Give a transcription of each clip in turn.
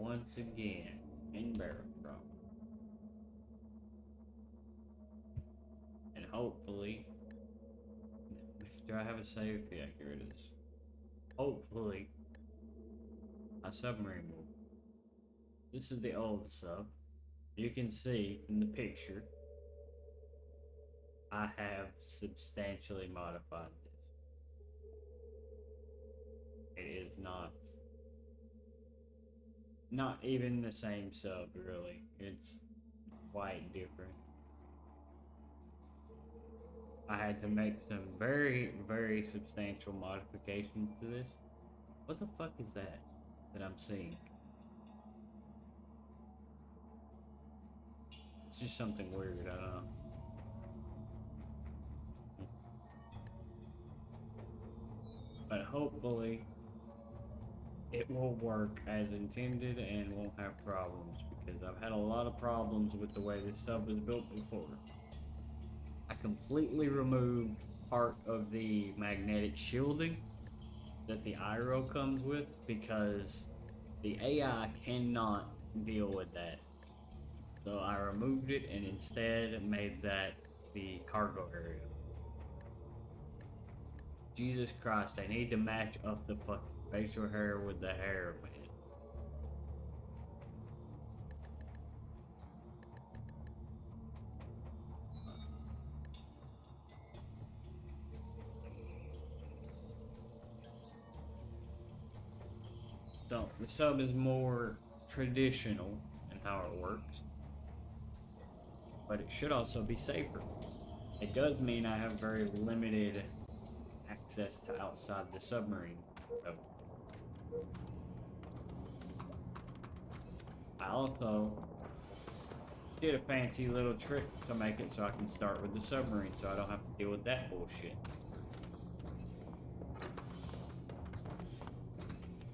once again in Barotrauma. And hopefully, do I have a save? Yeah, here it is. Hopefully, a submarine will. This is the old sub. You can see from the picture, I have substantially modified this. It is not even the same sub really. It's quite different. I had to make some very substantial modifications to this. What the fuck is that I'm seeing? It's just something weird, I don't know. But hopefully it will work as intended and won't have problems, because I've had a lot of problems with the way this sub was built before. I completely removed part of the magnetic shielding that the IRO comes with because the AI cannot deal with that. So I removed it and instead made that the cargo area. Jesus Christ, I need to match up the fucking facial hair with the hair, man. So the sub is more traditional in how it works, but it should also be safer. It does mean I have very limited access to outside the submarine. So I also did a fancy little trick to make it so I can start with the submarine so I don't have to deal with that bullshit.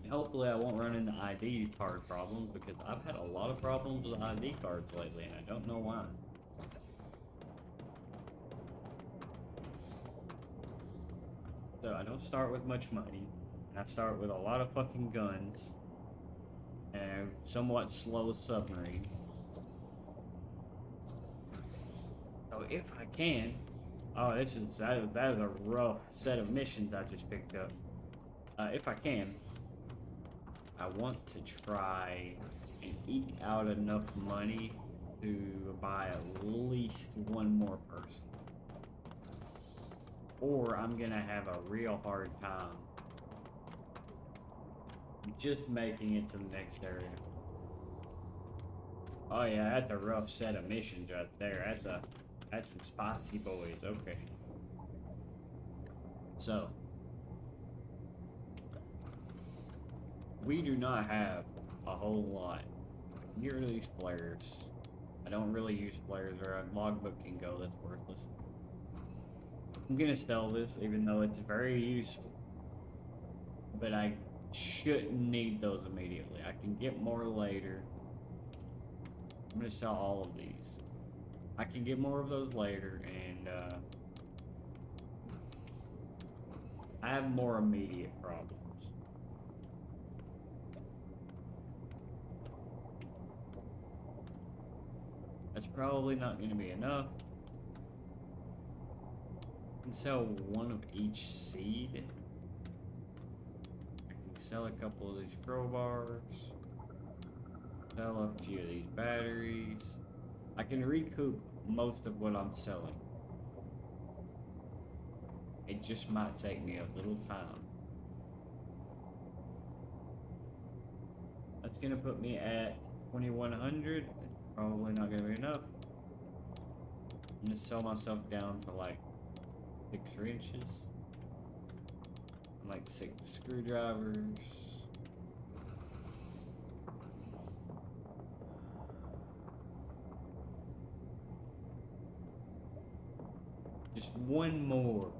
And hopefully I won't run into ID card problems, because I've had a lot of problems with ID cards lately and I don't know why. So I don't start with much money. I start with a lot of fucking guns and a somewhat slow submarine. So if I can, oh, that is a rough set of missions I just picked up. If I can, I want to try and eke out enough money to buy at least one more person. Or I'm gonna have a real hard time just making it to the next area. Oh yeah, that's a rough set of missions right there. That's some spicy boys. Okay. So we do not have a whole lot. Get rid of these flares. I don't really use flares, or a logbook can go. That's worthless. I'm gonna sell this, even though it's very useful. But I shouldn't need those immediately. I can get more later. I'm gonna sell all of these. I can get more of those later, and I have more immediate problems. That's probably not going to be enough. I can sell one of each seed. I can sell a couple of these crowbars. Sell a few of these batteries. I can recoup most of what I'm selling. It just might take me a little time. That's going to put me at 2100. It's probably not going to be enough. I'm going to sell myself down to like 6 wrenches. Like 6 screwdrivers. Just one more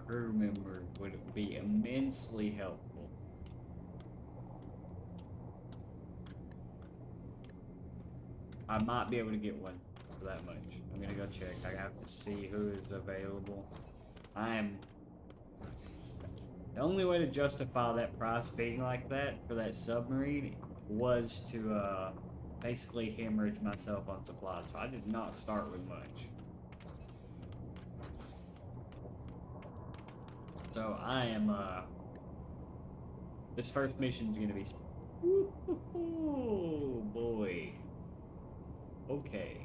crew member would be immensely helpful. I might be able to get one for that much. I'm gonna go check. I have to see who is available. The only way to justify that price being like that for that submarine was to basically hemorrhage myself on supplies. So I did not start with much. So I am this first mission is gonna be. Oh boy. Okay.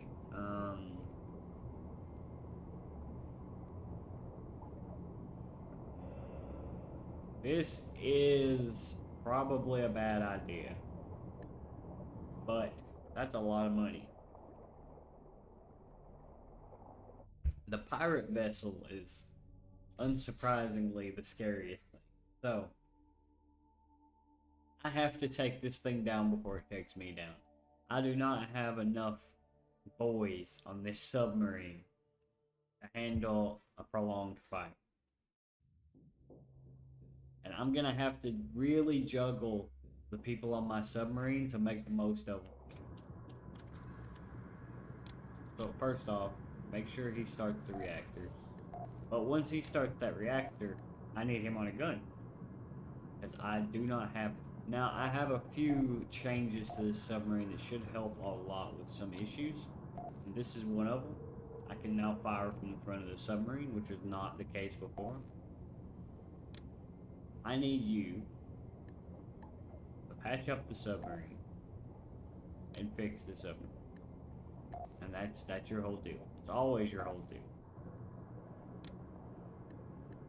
This is probably a bad idea, but that's a lot of money. The pirate vessel is unsurprisingly the scariest thing. So, I have to take this thing down before it takes me down. I do not have enough boys on this submarine to handle a prolonged fight. And I'm gonna have to really juggle the people on my submarine to make the most of them. So first off, make sure he starts the reactor. But once he starts that reactor, I need him on a gun. Because I do not have... Now, I have a few changes to this submarine that should help a lot with some issues. And this is one of them. I can now fire from the front of the submarine, which was not the case before. I need you to patch up the submarine and fix the submarine. And that's your whole deal. It's always your whole deal.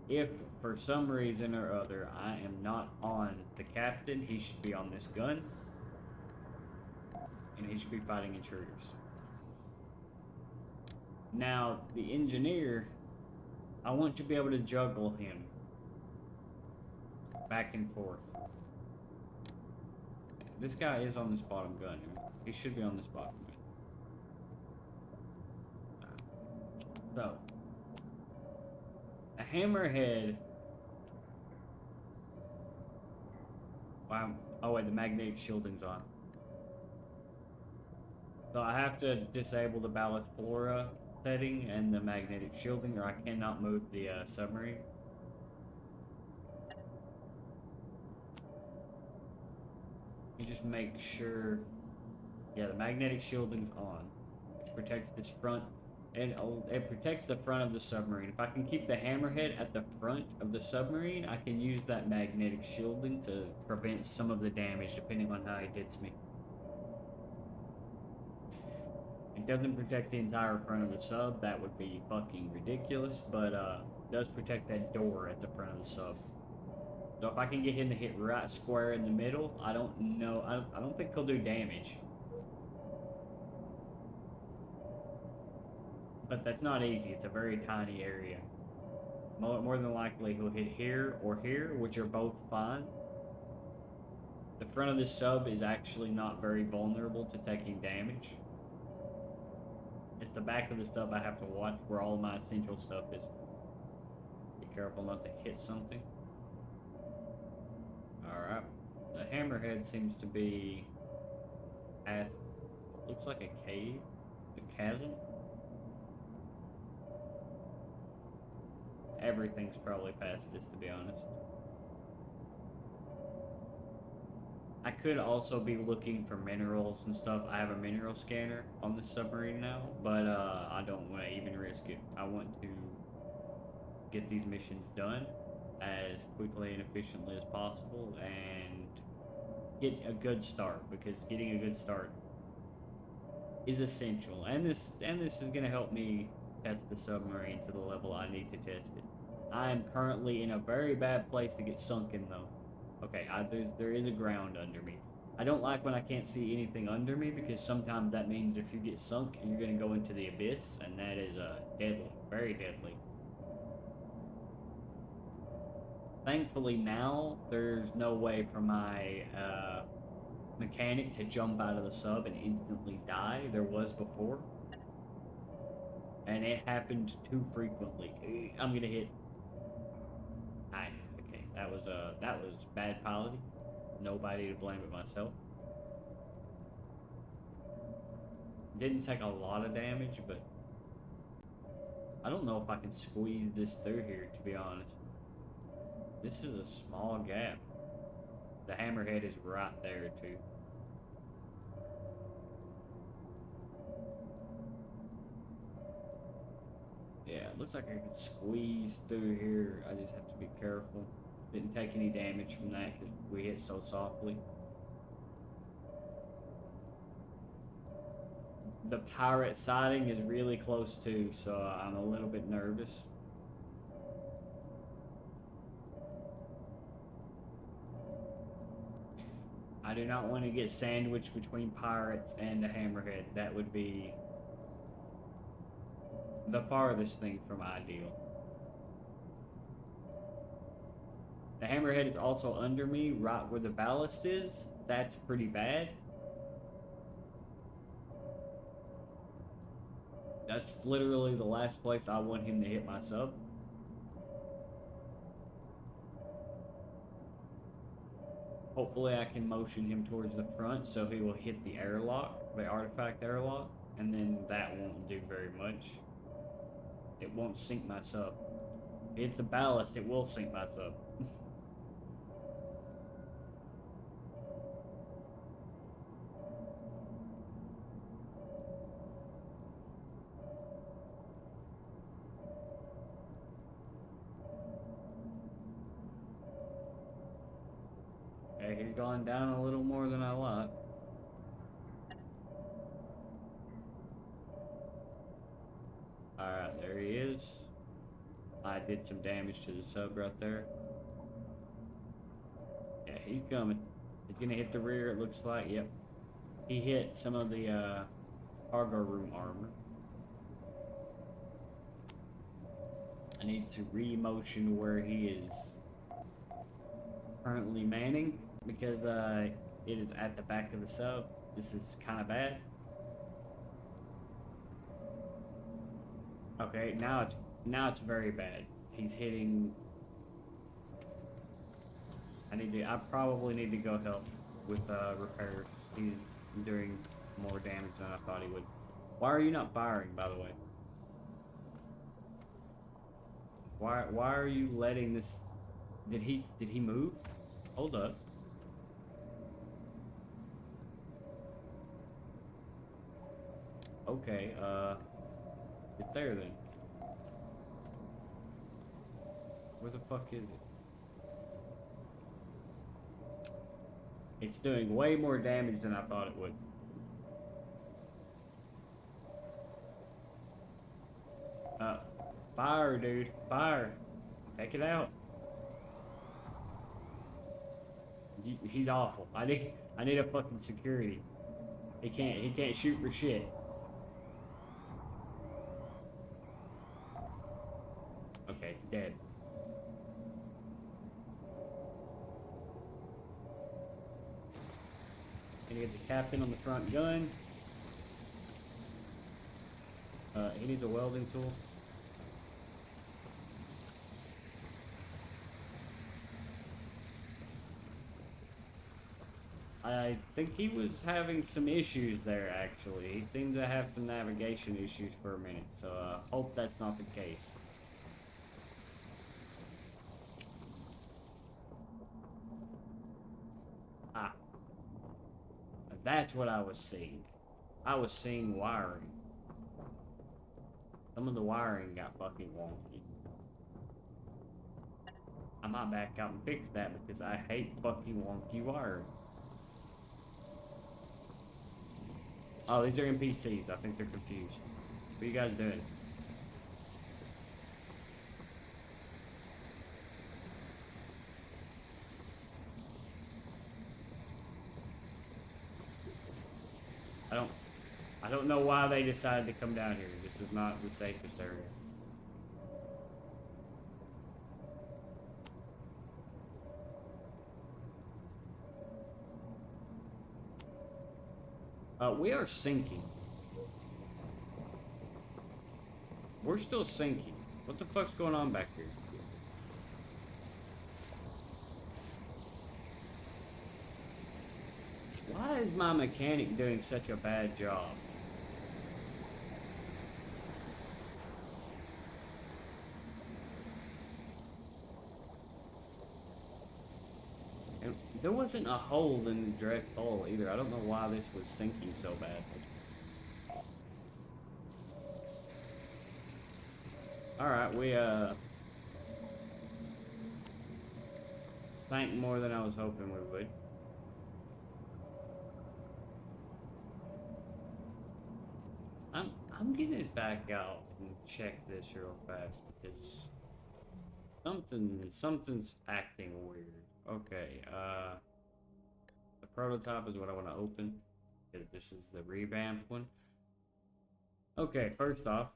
If for some reason or other I am not on the captain, he should be on this gun. And he should be fighting intruders. Now, the engineer, I want to be able to juggle him back and forth. This guy is on this bottom gun. He should be on this bottom gun. So, a hammerhead. Wow. Oh wait, the magnetic shielding's on. So I have to disable the ballast flora setting and the magnetic shielding, or I cannot move the submarine. You just make sure, yeah, the magnetic shielding's on, which protects this front, and it protects the front of the submarine. If I can keep the hammerhead at the front of the submarine, I can use that magnetic shielding to prevent some of the damage, depending on how he hits me. It doesn't protect the entire front of the sub, that would be fucking ridiculous, but it does protect that door at the front of the sub. So if I can get him to hit right square in the middle, I don't know, I don't think he'll do damage. But that's not easy, it's a very tiny area. More than likely he'll hit here or here, which are both fine. The front of the sub is actually not very vulnerable to taking damage. It's the back of the sub I have to watch where all my essential stuff is. Be careful not to hit something. Alright. The hammerhead seems to be past, looks like a cave, a chasm. Everything's probably past this, to be honest. I could also be looking for minerals and stuff. I have a mineral scanner on the submarine now, but I don't want to even risk it. I want to get these missions done as quickly and efficiently as possible and get a good start, because getting a good start is essential. And this is going to help me test the submarine to the level I need to test it. I am currently in a very bad place to get sunken, though. Okay, there is a ground under me. I don't like when I can't see anything under me, because sometimes that means if you get sunk, you're going to go into the abyss, and that is deadly, very deadly. Thankfully now, there's no way for my mechanic to jump out of the sub and instantly die. There was before. And it happened too frequently. I'm gonna hit. Hi. Okay, that was bad piloting. Nobody to blame but myself. Didn't take a lot of damage, but I don't know if I can squeeze this through here, to be honest. This is a small gap. The hammerhead is right there too. Yeah, it looks like I can squeeze through here. I just have to be careful. Didn't take any damage from that because we hit so softly. The pirate siding is really close too, so I'm a little bit nervous. I do not want to get sandwiched between pirates and a hammerhead. That would be the farthest thing from ideal. The hammerhead is also under me, right where the ballast is. That's pretty bad. That's literally the last place I want him to hit my sub. Hopefully I can motion him towards the front so he will hit the airlock, the artifact airlock, and then that won't do very much. It won't sink my sub. Hit the ballast, it will sink my sub. Okay, he's gone down a little more than I like. Alright, there he is. I did some damage to the sub right there. Yeah, he's coming. He's gonna hit the rear, it looks like. Yep. He hit some of the cargo room armor. I need to re-motion where he is currently manning because it is at the back of the sub. This is kind of bad. Okay, now it's very bad. He's hitting. I probably need to go help with repairs. He's doing more damage than I thought he would. Why are you not firing, by the way? Why are you letting this? Did he move? Hold up. Okay, get there then. Where the fuck is it? It's doing way more damage than I thought it would. Fire, dude. Fire. Take it out. He's awful. I need a fucking security. He can't shoot for shit. Okay, it's dead. Gonna get the captain on the front gun. He needs a welding tool. I think he was having some issues there, actually. He seemed to have some navigation issues for a minute, so hope that's not the case. Ah. That's what I was seeing. I was seeing wiring. Some of the wiring got fucking wonky. I might back out and fix that because I hate fucking wonky wiring. Oh, these are NPCs. I think they're confused. What are you guys doing? I don't know why they decided to come down here. This is not the safest area. We are sinking. We're still sinking. What the fuck's going on back here? Why is my mechanic doing such a bad job? There wasn't a hole in the direct hole either. I don't know why this was sinking so badly. Alright, we sank more than I was hoping we would. I'm gonna back out and check this real fast because something's acting weird. Okay, the prototype is what I want to open. This is the revamped one. Okay, first off,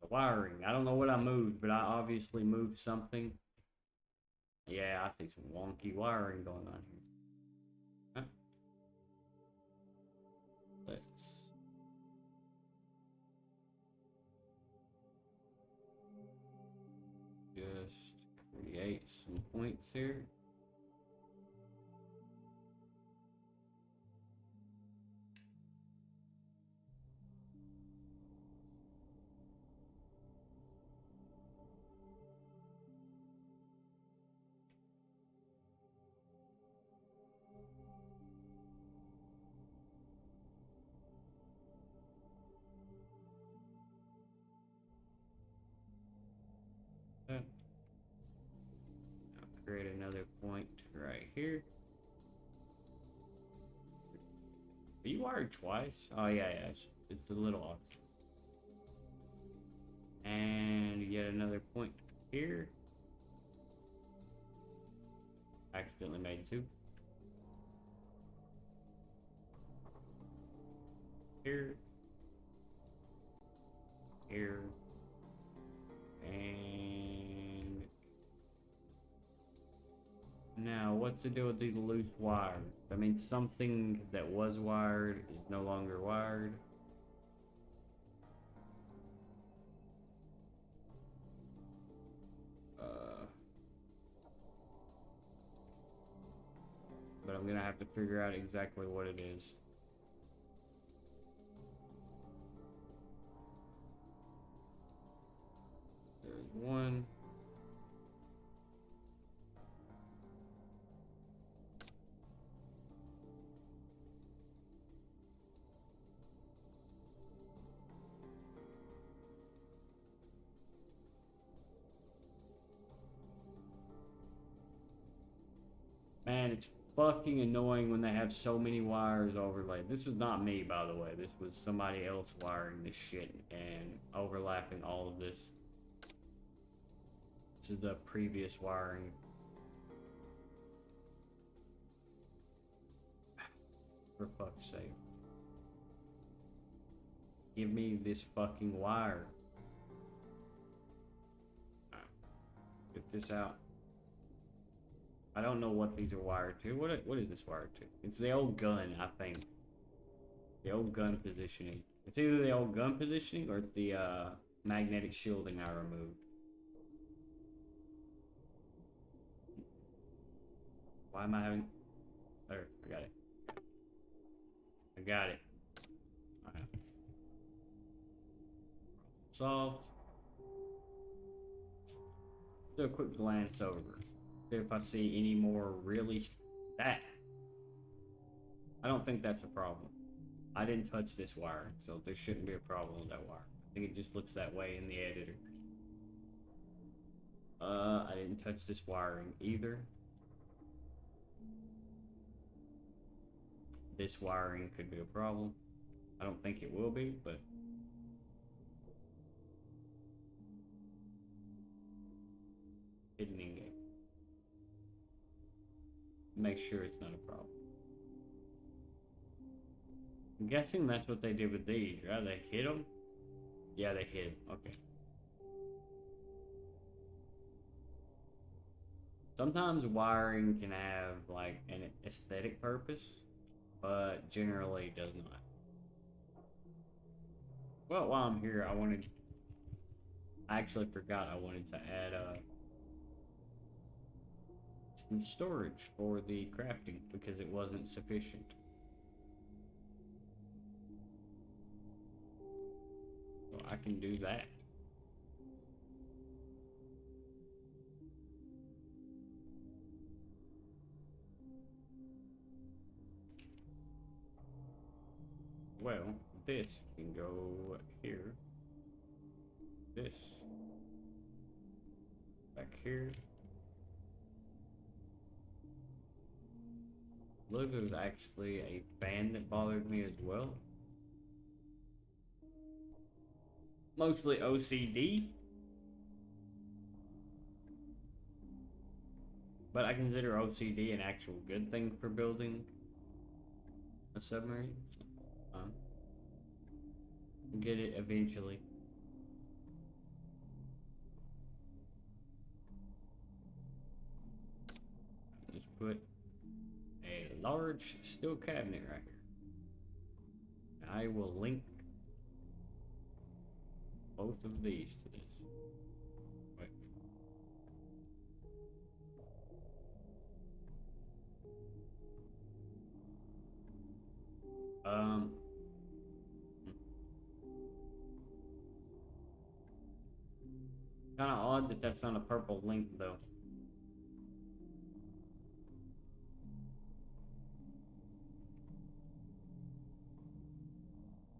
the wiring. I don't know what I moved, but I obviously moved something. Yeah, I see some wonky wiring going on here. Huh? Let's just create some points here. I'll create another point right here. Are you wired twice? Oh yeah, yeah, it's a little off. And yet another point here. Accidentally made two. Here. Here. And now what's the deal with these loose wires? I mean, something that was wired is no longer wired. But I'm gonna have to figure out exactly what it is. There's one. Man, it's fucking annoying when they have so many wires overlaid. This was not me, by the way. This was somebody else wiring this shit and overlapping all of this. This is the previous wiring. For fuck's sake. Give me this fucking wire. Get this out. I don't know what these are wired to. What is this wired to? It's the old gun, I think. The old gun positioning. It's either the old gun positioning or it's the magnetic shielding I removed. Why am I having... There, I got it. I got it. Alright. Solved. Do a quick glance over. See if I see any more really... That. I don't think that's a problem. I didn't touch this wire, so there shouldn't be a problem with that wire. I think it just looks that way in the editor. I didn't touch this wiring either. This wiring could be a problem. I don't think it will be, but... Hidden in game. Make sure it's not a problem. I'm guessing that's what they did with these, right? They hit them? Yeah, they hit them. Okay. Sometimes wiring can have, like, an aesthetic purpose, but generally does not. Well, while I'm here, I actually forgot I wanted to add, some storage for the crafting because it wasn't sufficient. So I can do that. Well, this can go here. This. Back here. Look, there was actually a fan that bothered me as well. Mostly OCD. But I consider OCD an actual good thing for building a submarine. Get it eventually. Just put a large steel cabinet right here. I will link both of these to this. Wait. Kind of odd that that's not a purple link though.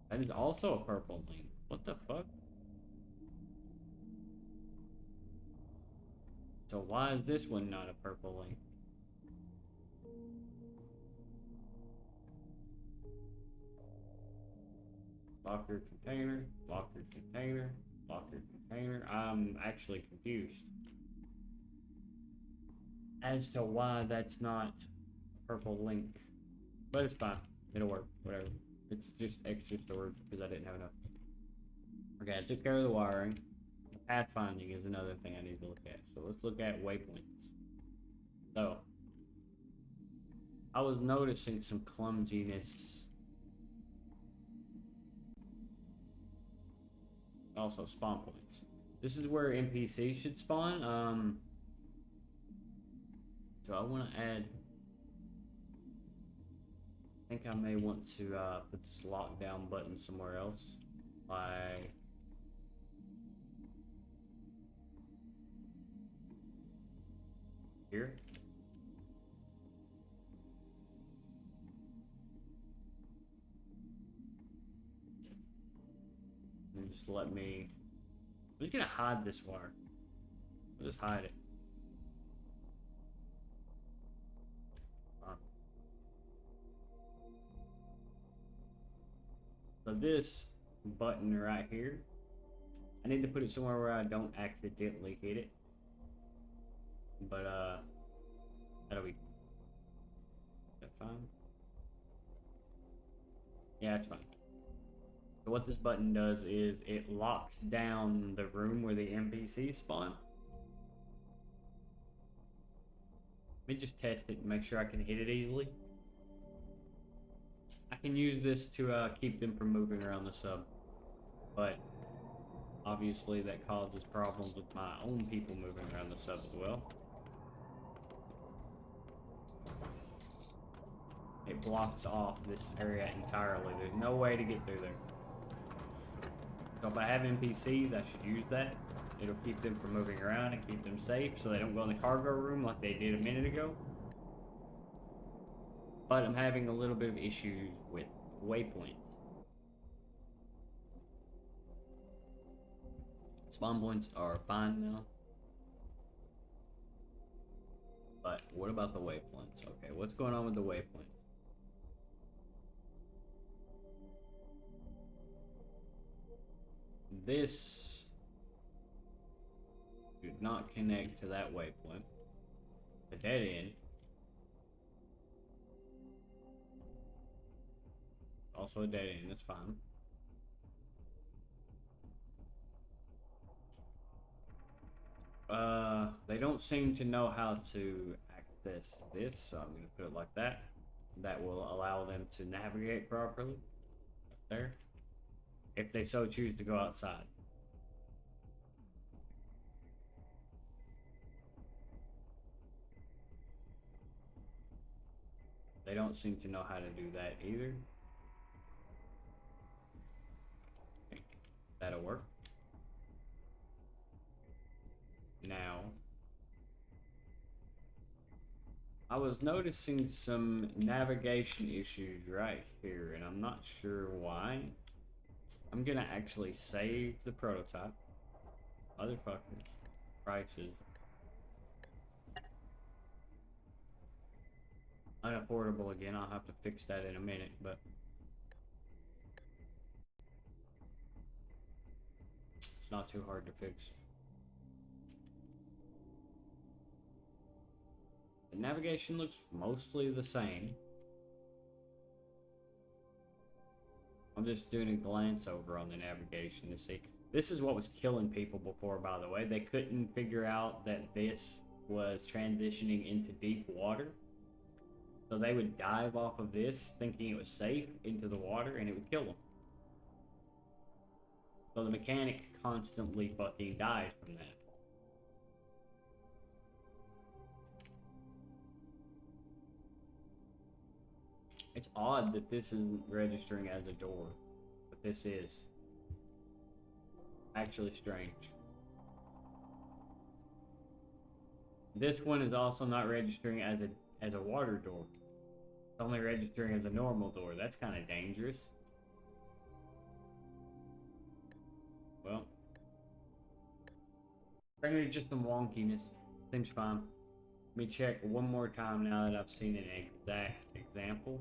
That is also a purple link. What the fuck? So why is this one not a purple link? Locker container, locker container, locker container. I'm actually confused as to why that's not a purple link. But it's fine. It'll work. Whatever. It's just extra storage because I didn't have enough. Okay, I took care of the wiring. Pathfinding is another thing I need to look at. So let's look at waypoints. So, I was noticing some clumsiness. Also, spawn points. This is where NPCs should spawn. So I want to add... I think I may want to put this lockdown button somewhere else. Like... here. And just let me... I'm just gonna hide this wire. I'll just hide it. So this button right here, I need to put it somewhere where I don't accidentally hit it. But that'll be... is that fine? Yeah, it's fine. So what this button does is it locks down the room where the NPCs spawn. Let me just test it and make sure I can hit it easily. I can use this to keep them from moving around the sub, but obviously that causes problems with my own people moving around the sub as well. It blocks off this area entirely. There's no way to get through there. So if I have NPCs, I should use that. It'll keep them from moving around and keep them safe so they don't go in the cargo room like they did a minute ago. But I'm having a little bit of issues with waypoints. Spawn points are fine now. But what about the waypoints? Okay, what's going on with the waypoints? This should not connect to that waypoint. The dead end. Also a dead end, that's fine. They don't seem to know how to access this, so I'm going to put it like that. That will allow them to navigate properly. Up there. If they so choose to go outside. They don't seem to know how to do that either. Okay. That'll work. Now, I was noticing some navigation issues right here, and I'm not sure why. I'm gonna actually save the prototype. Motherfucker. Prices. Unaffordable again. I'll have to fix that in a minute, but it's not too hard to fix. The navigation looks mostly the same. I'm just doing a glance over on the navigation to see. This is what was killing people before, by the way. They couldn't figure out that this was transitioning into deep water. So they would dive off of this thinking it was safe into the water and it would kill them. So the mechanic constantly fucking died from that. It's odd that this isn't registering as a door, but this is. Actually strange. This one is also not registering as a water door. It's only registering as a normal door. That's kind of dangerous. Well, apparently just some wonkiness. Seems fine. Let me check one more time now that I've seen an exact example.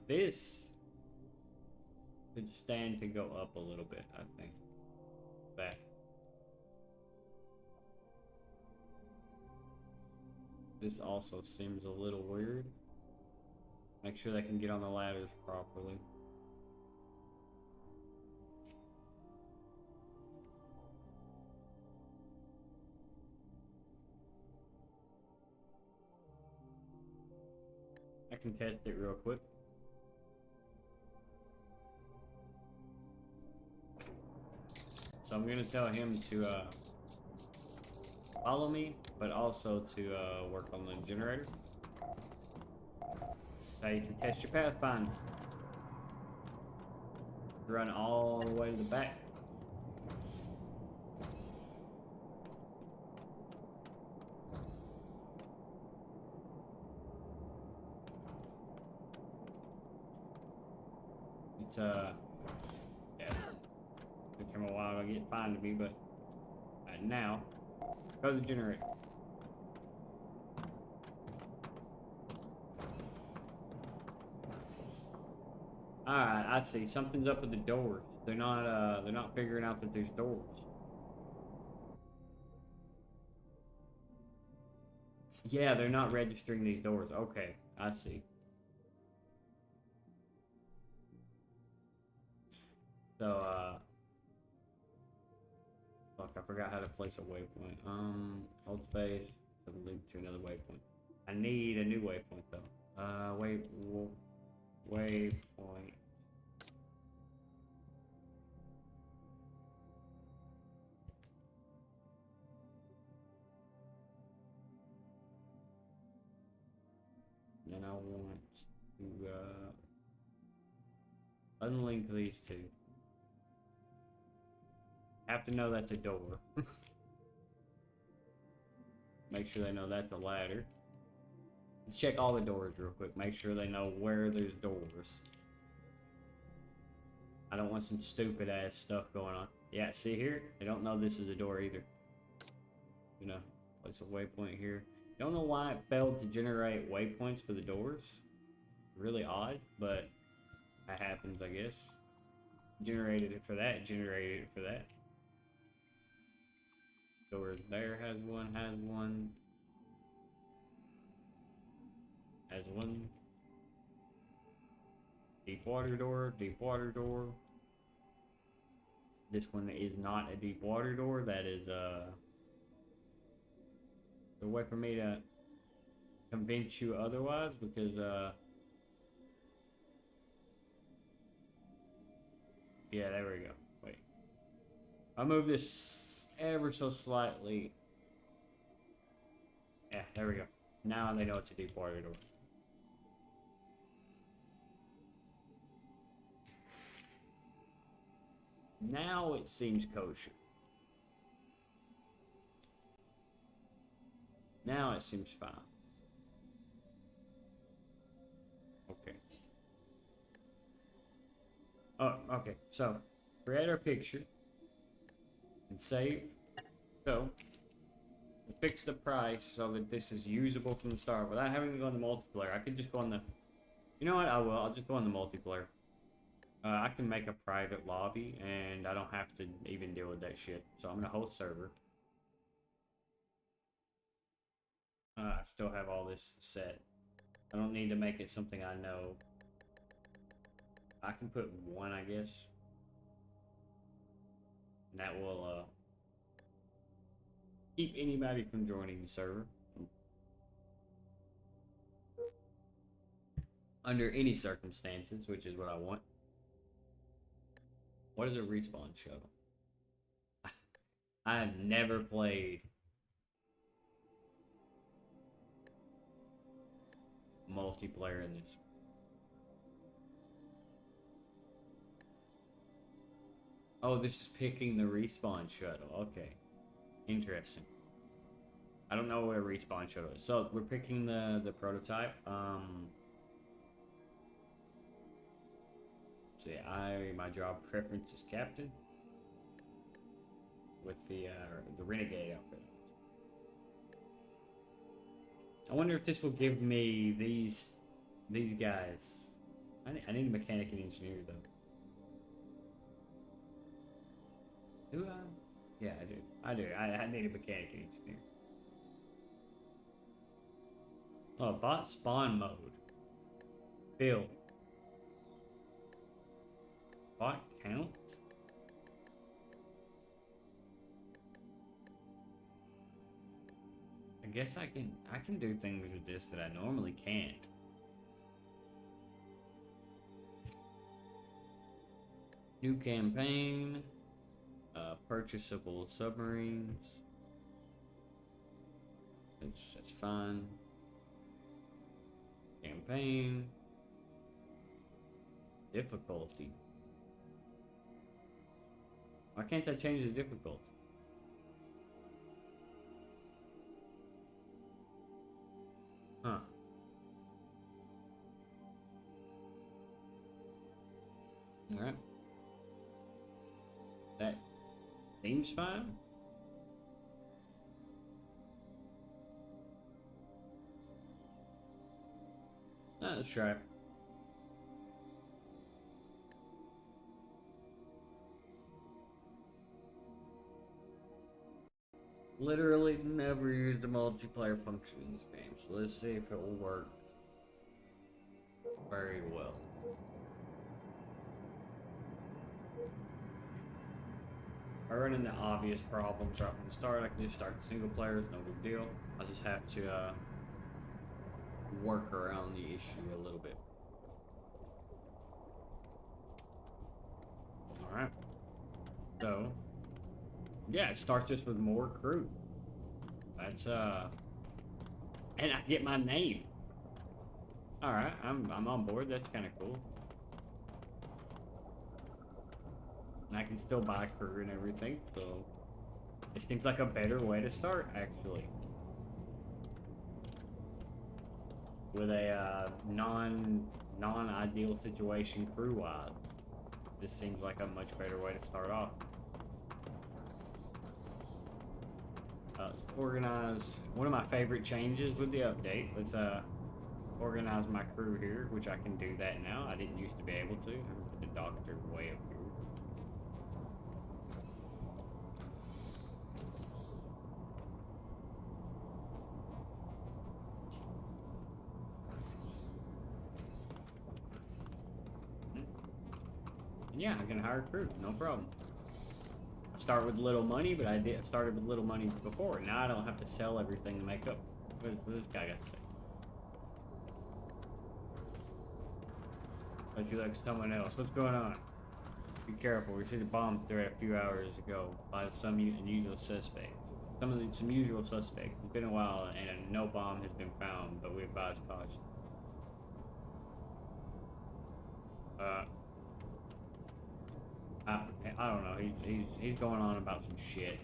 This could stand to go up a little bit, I think. Back. This also seems a little weird. Make sure they can get on the ladders properly. I can test it real quick. So I'm gonna tell him to follow me, but also to work on the generator. So you can test your pathfinder. Run all the way to the back. It's yeah, took him a while to get find me, but now go to the generator. Alright, I see. Something's up with the doors. They're not figuring out that there's doors. Yeah, they're not registering these doors. Okay, I see. So, fuck, I forgot how to place a waypoint. Hold space to lead to another waypoint. I need a new waypoint though. Waypoint. Then I want to unlink these two. Have to know that's a door. Make sure they know that's a ladder. Let's check all the doors real quick. Make sure they know where there's doors. I don't want some stupid ass stuff going on. Yeah, see here? They don't know this is a door either. You know, place a waypoint here. Don't know why it failed to generate waypoints for the doors. Really odd, but that happens, I guess. Generated it for that, generated it for that. Door there has one, has one. Has one. Deep water door, deep water door. This one is not a deep water door. That is the way for me to convince you otherwise, because yeah, there we go. Wait, I move this ever so slightly. Yeah, there we go. Now they know it's a deep water door. Now it seems kosher. Now it seems fine. Oh, okay. So, create our picture and save. So, fix the price so that this is usable from the start without having to go on the multiplayer. I could just go on the... You know what? I will. I'll just go on the multiplayer. I can make a private lobby, and I don't have to even deal with that shit. So I'm gonna host server. I still have all this set. I don't need to make it something I know. I can put one, I guess. And that will keep anybody from joining the server. Under any circumstances, which is what I want. What is a respawn shuttle? I have never played multiplayer in this. Oh, this is picking the respawn shuttle. Okay. Interesting. I don't know where respawn shuttle is. So we're picking the prototype. See, my job preference is captain with the renegade outfit. I wonder if this will give me these guys. I need a mechanic and engineer though. Do I? Yeah, I do. I need a mechanic and engineer. Oh, bot spawn mode. Build. Bot count. I guess I can do things with this that I normally can't. New campaign. Purchasable submarines. That's fine. Campaign. Difficulty. Why can't I change the difficulty? Huh. Alright. That seems fine. Let's try it. Literally never used the multiplayer function in this game, so let's see if it will work very well. If I run into obvious problems right from the start, I can just start single player, it's no big deal. I'll just have to work around the issue a little bit. Alright. So, yeah, it starts us with more crew. That's, and I get my name. Alright, I'm on board, that's kind of cool. And I can still buy crew and everything, so it seems like a better way to start, actually. With a non-ideal situation crew-wise. This seems like a much better way to start off. Let's organize. One of my favorite changes with the update. Let's organize my crew here, which I can do that now. I didn't used to be able to. I'm gonna put the doctor way up here. And yeah, I can hire a crew, no problem. I start with little money, but I started with little money before. Now I don't have to sell everything to make up. What this guy got to say? But you like someone else. What's going on? Be careful. We received a bomb threat a few hours ago by some unusual suspects. Some usual suspects. It's been a while and no bomb has been found, but we advise caution. I don't know. He's going on about some shit.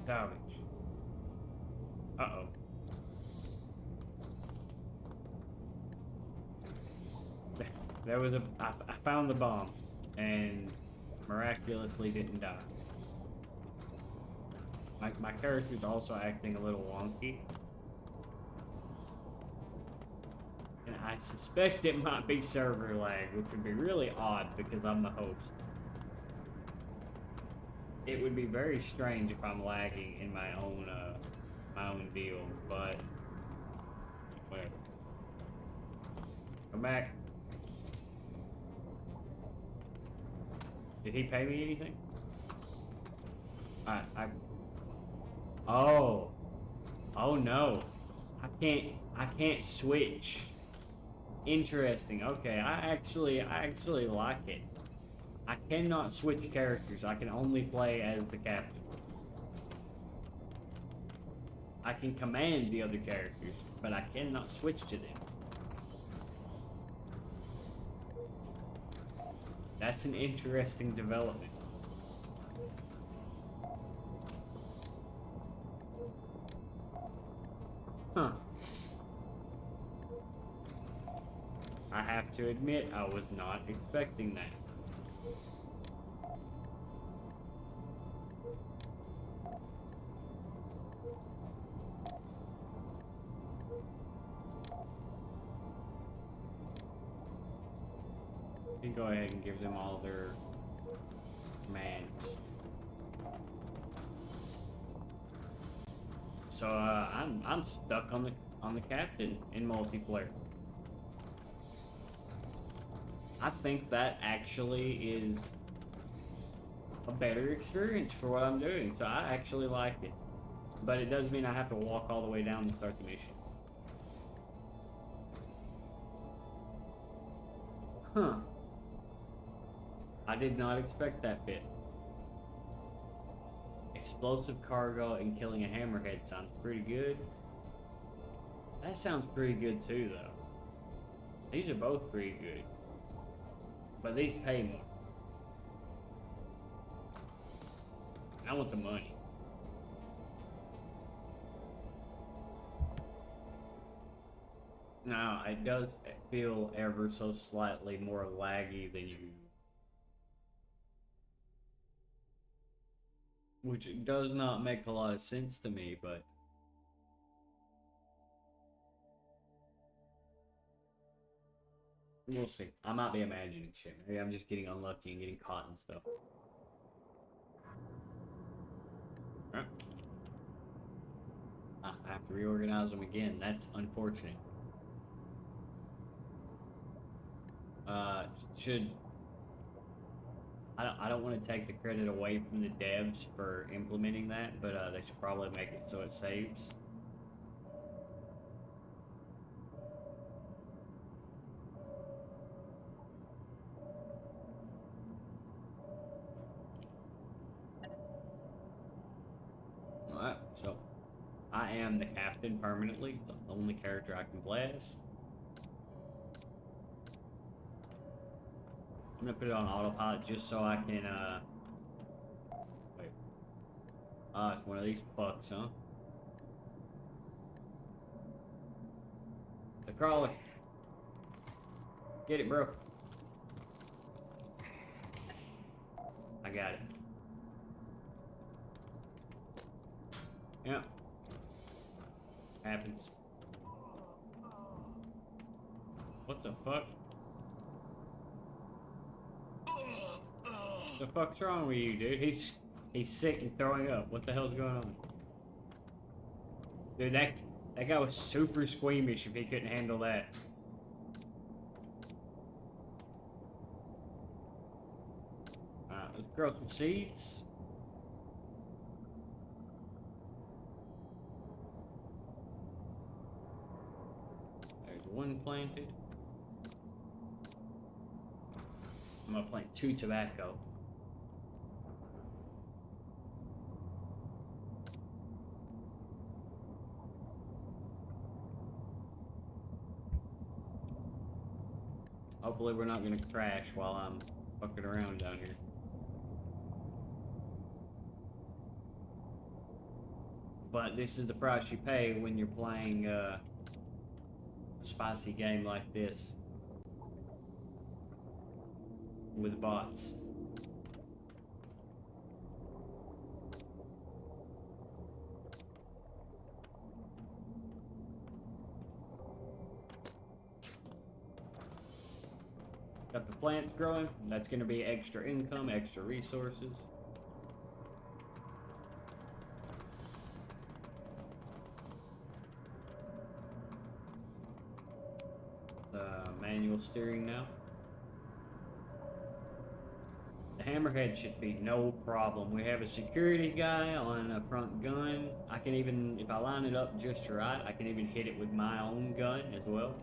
Salvage. Uh-oh. There was I found the bomb and miraculously didn't die. My character's also acting a little wonky. And I suspect it might be server lag, which would be really odd because I'm the host. It would be very strange if I'm lagging in my own deal, but whatever. Come back. Did he pay me anything? Oh. Oh no. I can't switch. Interesting. Okay, I actually like it. I cannot switch characters. I can only play as the captain. I can command the other characters, but I cannot switch to them. That's an interesting development. Huh. I have to admit, I was not expecting that. You can go ahead and give them all their commands. So I'm stuck on the captain in multiplayer. I think that actually is a better experience for what I'm doing. So I actually like it. But it does mean I have to walk all the way down to start the mission. Huh. I did not expect that bit. Explosive cargo and killing a hammerhead sounds pretty good. That sounds pretty good too, though. These are both pretty good. But these pay more. I want the money. Now, it does feel ever so slightly more laggy than you. Which does not make a lot of sense to me, but we'll see. I might be imagining shit. Maybe I'm just getting unlucky and getting caught and stuff. Alright. I have to reorganize them again. That's unfortunate. Should... I don't want to take the credit away from the devs for implementing that, but they should probably make it so it saves. Alright, so I am the captain permanently, the only character I can play as. I'm gonna put it on autopilot just so I can, wait. Ah, it's one of these fucks, huh? The crawler. Get it, bro. I got it. Yep. Happens. What the fuck? The fuck's wrong with you, dude? He's sick and throwing up. What the hell's going on? Dude, that guy was super squeamish if he couldn't handle that. Let's grow some seeds. There's one planted. I'm gonna plant 2 tobacco. Hopefully we're not gonna crash while I'm fucking around down here. But this is the price you pay when you're playing a spicy game like this with bots. Got the plants growing. That's going to be extra income, extra resources. Manual steering now. The hammerhead should be no problem. We have a security guy on a front gun. I can even, if I line it up just right, I can even hit it with my own gun as well.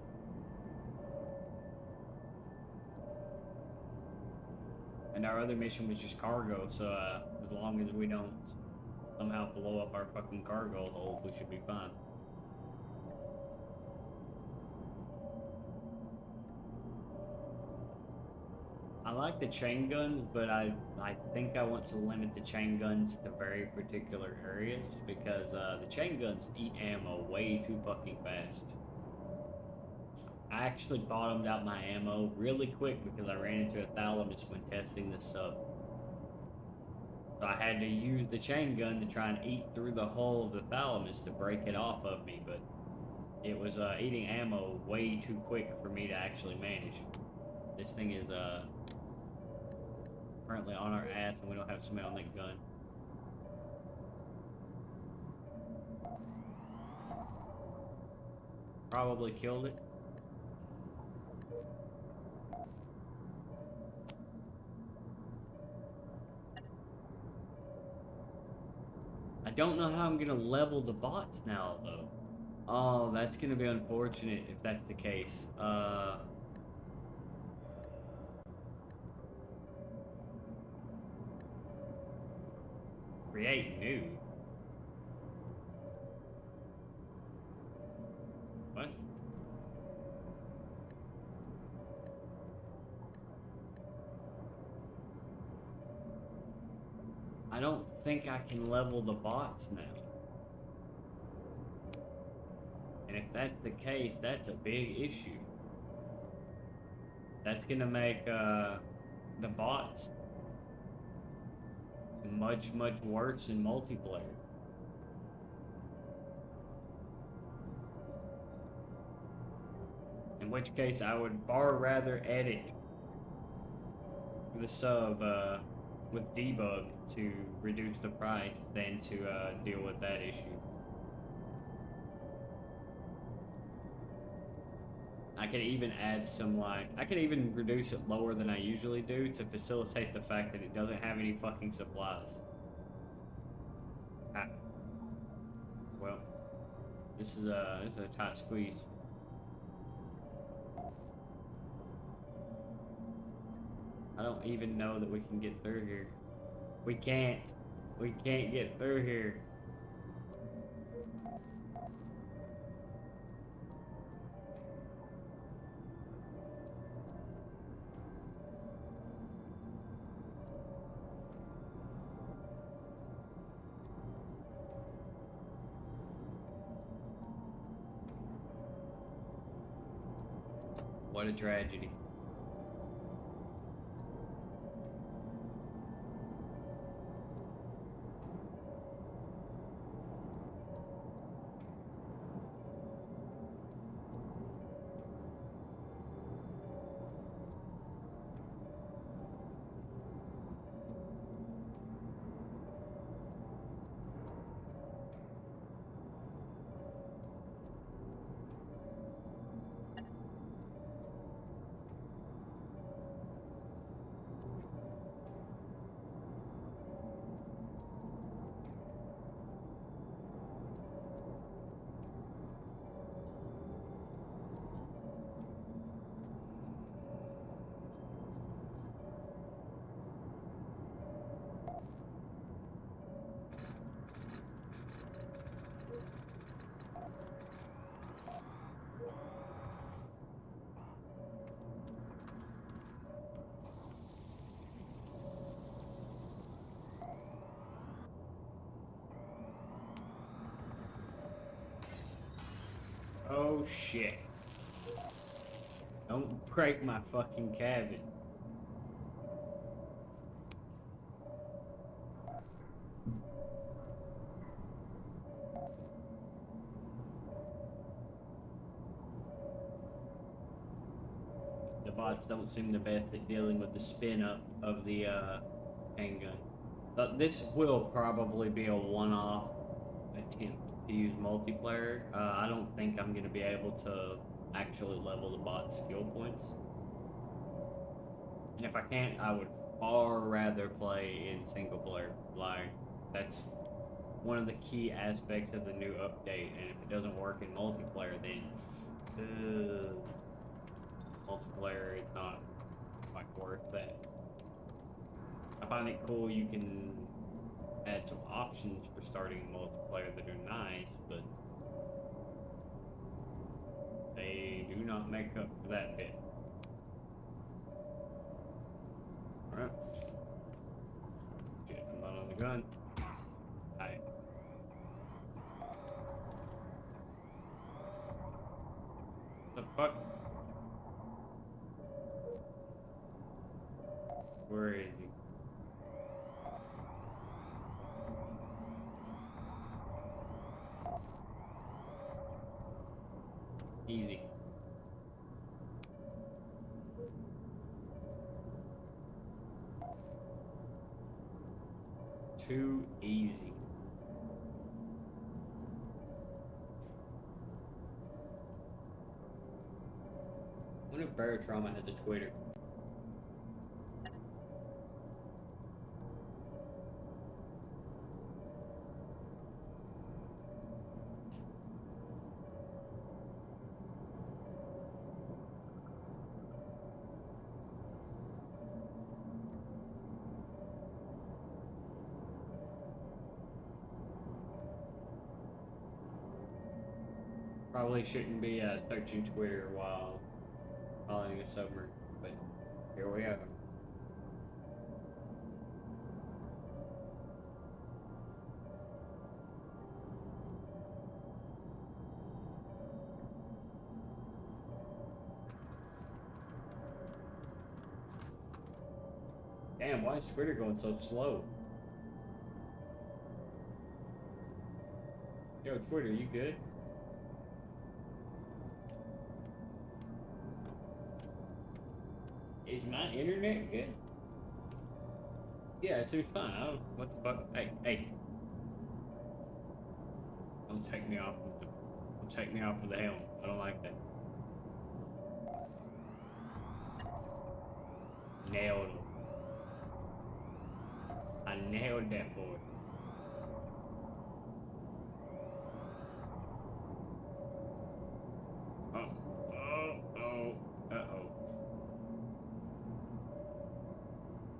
And our other mission was just cargo, so as long as we don't somehow blow up our fucking cargo hold, we should be fine. I like the chain guns, but I think I want to limit the chain guns to very particular areas because the chain guns eat ammo way too fucking fast. I actually bottomed out my ammo really quick because I ran into a thalamus when testing this sub. So I had to use the chain gun to try and eat through the hull of the thalamus to break it off of me, but it was eating ammo way too quick for me to actually manage. This thing is currently on our ass and we don't have somebody on that gun. Probably killed it. I don't know how I'm gonna level the bots now though. Oh, that's gonna be unfortunate if that's the case. Create new. What? I don't think I can level the bots now. And if that's the case, that's a big issue. That's gonna make the bots much, much worse in multiplayer. In which case, I would far rather edit the sub with debug to reduce the price than to deal with that issue. I could even add some I could even reduce it lower than I usually do to facilitate the fact that it doesn't have any fucking supplies. Ah. Well, this is a tight squeeze. I don't even know that we can get through here. We can't. We can't get through here. What a tragedy. Oh shit. Don't break my fucking cabin. The bots don't seem the best at dealing with the spin up of the handgun. But this will probably be a one-off attempt to use multiplayer. I don't think I'm going to be able to actually level the bot's skill points. And if I can't, I would far rather play in single player. Like, that's one of the key aspects of the new update. And if it doesn't work in multiplayer, then multiplayer is not like worth that. I find it cool you can add some options for starting multiplayer that are nice, but they do not make up for that bit. Alright. Shit, I'm not on the gun. Alright. The fuck? Where is he? Easy. Too easy. I wonder if Barotrauma has a Twitter. Probably shouldn't be searching Twitter while following a submarine, but here we are. Damn, why is Twitter going so slow? Yo, Twitter, you good? Is my internet good? Yeah, it seems fine. I don't. What the fuck? Hey, hey! Don't take me off. Don't take me off of the helm. I don't like that. Nailed him. I nailed that boy. Uh-oh.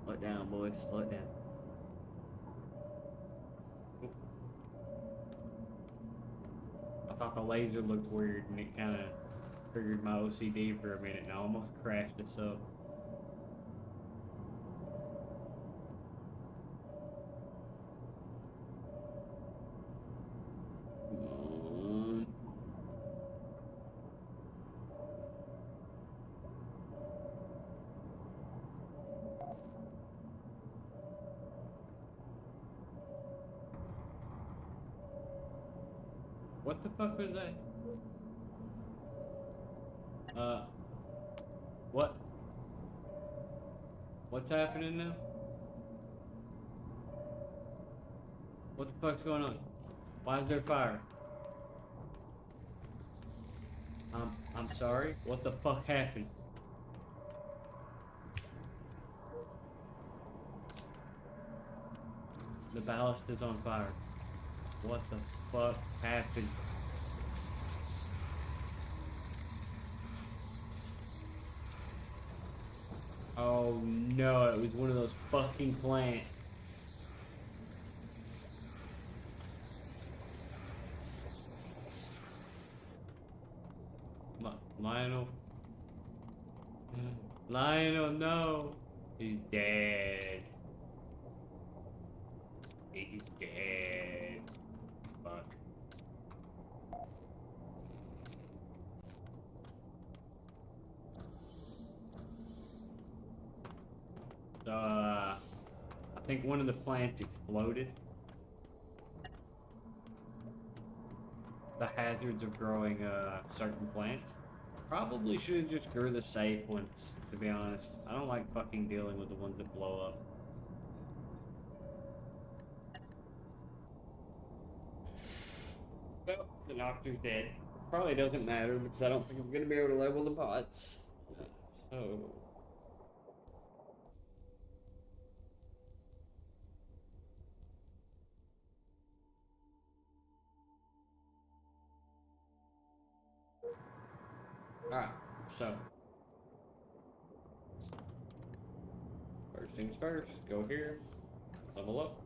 Slow it down, boys. Slow it down. Oop. I thought the laser looked weird, and it kind of triggered my OCD for a minute, and I almost crashed us up. What the fuck was that? What? What's happening now? What the fuck's going on? Why is there fire? I'm sorry? What the fuck happened? The ballast is on fire. What the fuck happened? Oh no, it was one of those fucking plants. Lionel? Lionel, no! He's dead. He's dead. Fuck. So, I think one of the plants exploded. The hazards of growing certain plants. Probably should have just grew the safe ones, to be honest. I don't like fucking dealing with the ones that blow up. Well, the doctor's dead. Probably doesn't matter because I don't think I'm gonna be able to level the pots. So alright, so first things first, go here, level up.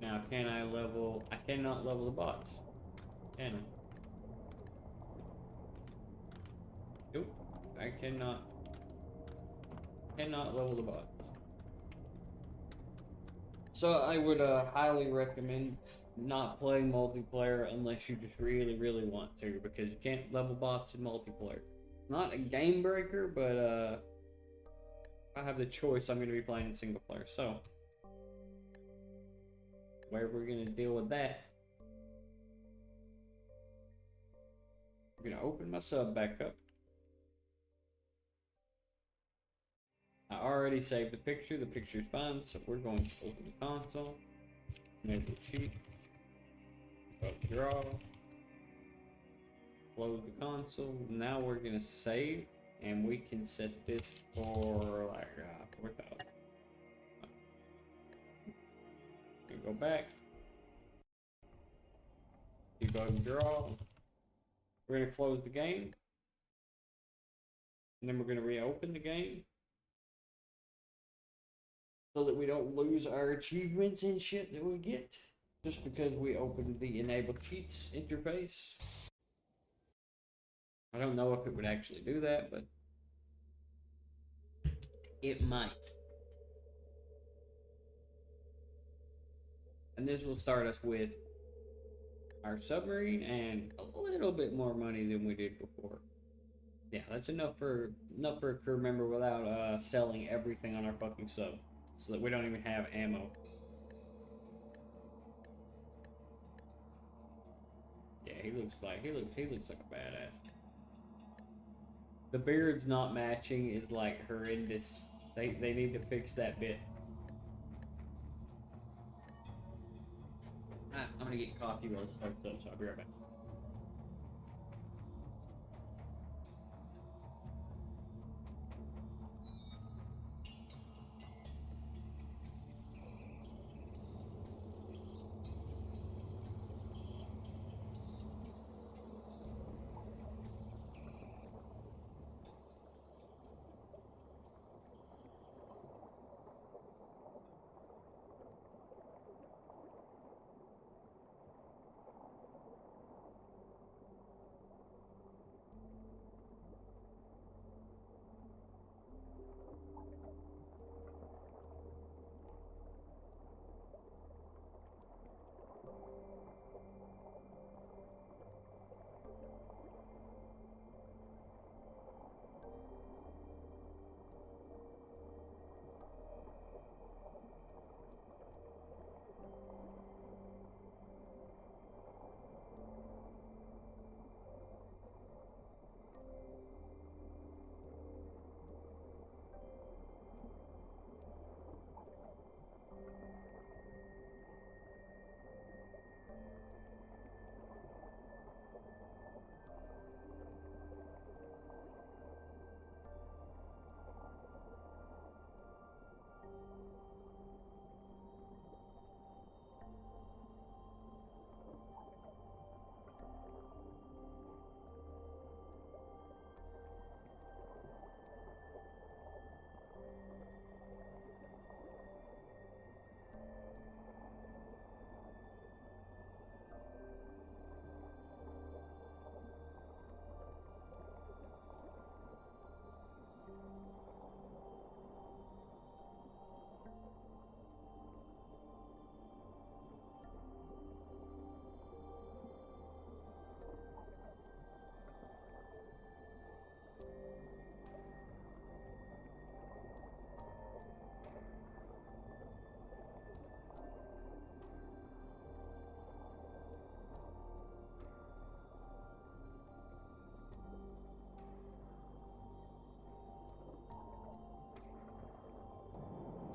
Now can I level I cannot level the bots. Can I? Nope. I cannot level the bots. So I would highly recommend not playing multiplayer unless you just really, really want to, because you can't level bots in multiplayer. Not a game breaker, but if I have the choice, I'm going to be playing in single player. So, where we're going to deal with that, I'm going to open my sub back up. I already saved the picture. The picture's fine, so we're going to open the console, enable cheats, draw, close the console. Now we're going to save, and we can set this for like 4,000. Go back, debug draw. We're going to close the game, and then we're going to reopen the game so that we don't lose our achievements and shit that we get just because we opened the enable cheats interface. I don't know if it would actually do that, but it might. And this will start us with our submarine and a little bit more money than we did before. Yeah, that's enough for a crew member without selling everything on our fucking sub, so that we don't even have ammo. Yeah, he looks like a badass. The beard's not matching is like horrendous. They need to fix that bit. I'm gonna get coffee while it starts up, so I'll be right back.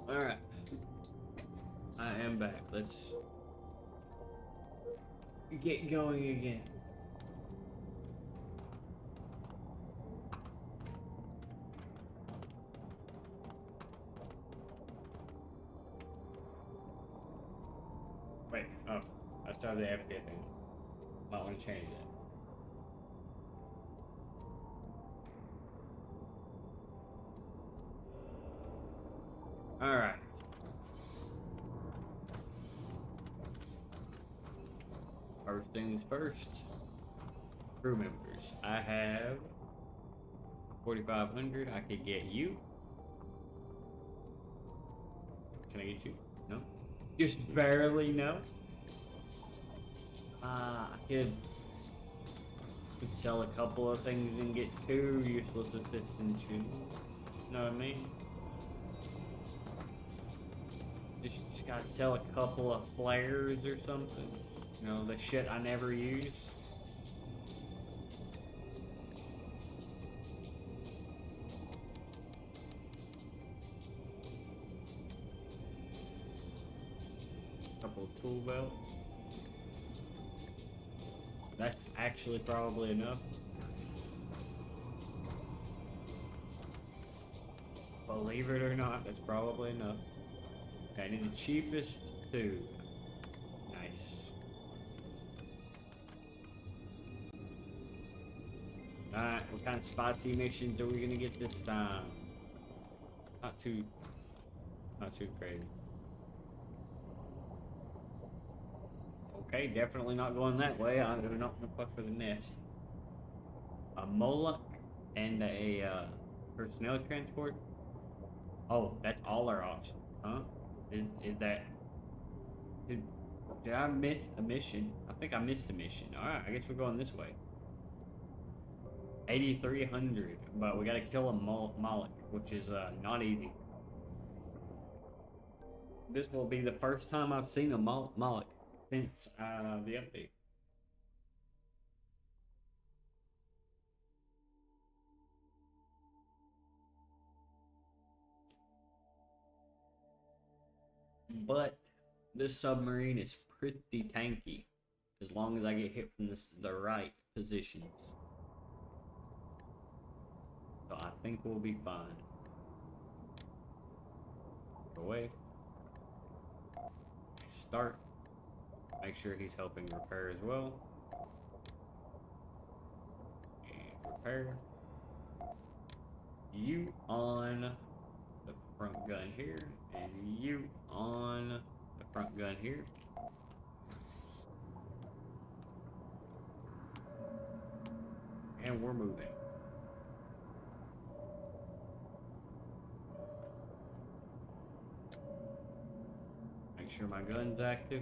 Alright. I am back. Let's get going again. Wait, oh, I started the FK thing. Might want to change that. Alright. First things first. Crew members. I have 4,500. I could get you. Can I get you? No? Just barely no? I could sell a couple of things and get 2 useless assistants. You know what I mean? Just gotta sell a couple of flares or something. You know, the shit I never use. Couple of tool belts. That's actually probably enough. Believe it or not, that's probably enough. Okay, I need the cheapest 2. Nice. Alright, what kind of spicy missions are we gonna get this time? Not too crazy. Okay, definitely not going that way. I'm not gonna fuck with the nest. A Moloch and a personnel transport. Oh, that's all our options, huh? Is that? Did I miss a mission? I think I missed a mission. All right, I guess we're going this way. 8,300, but we gotta kill a Moloch, which is not easy. This will be the first time I've seen a Moloch since the update. But this submarine is pretty tanky, as long as I get hit from the right positions. So I think we'll be fine. Away. Start. Make sure he's helping repair as well. And repair. You on the front gun here, and you on the front gun here. And we're moving. Make sure my gun's active.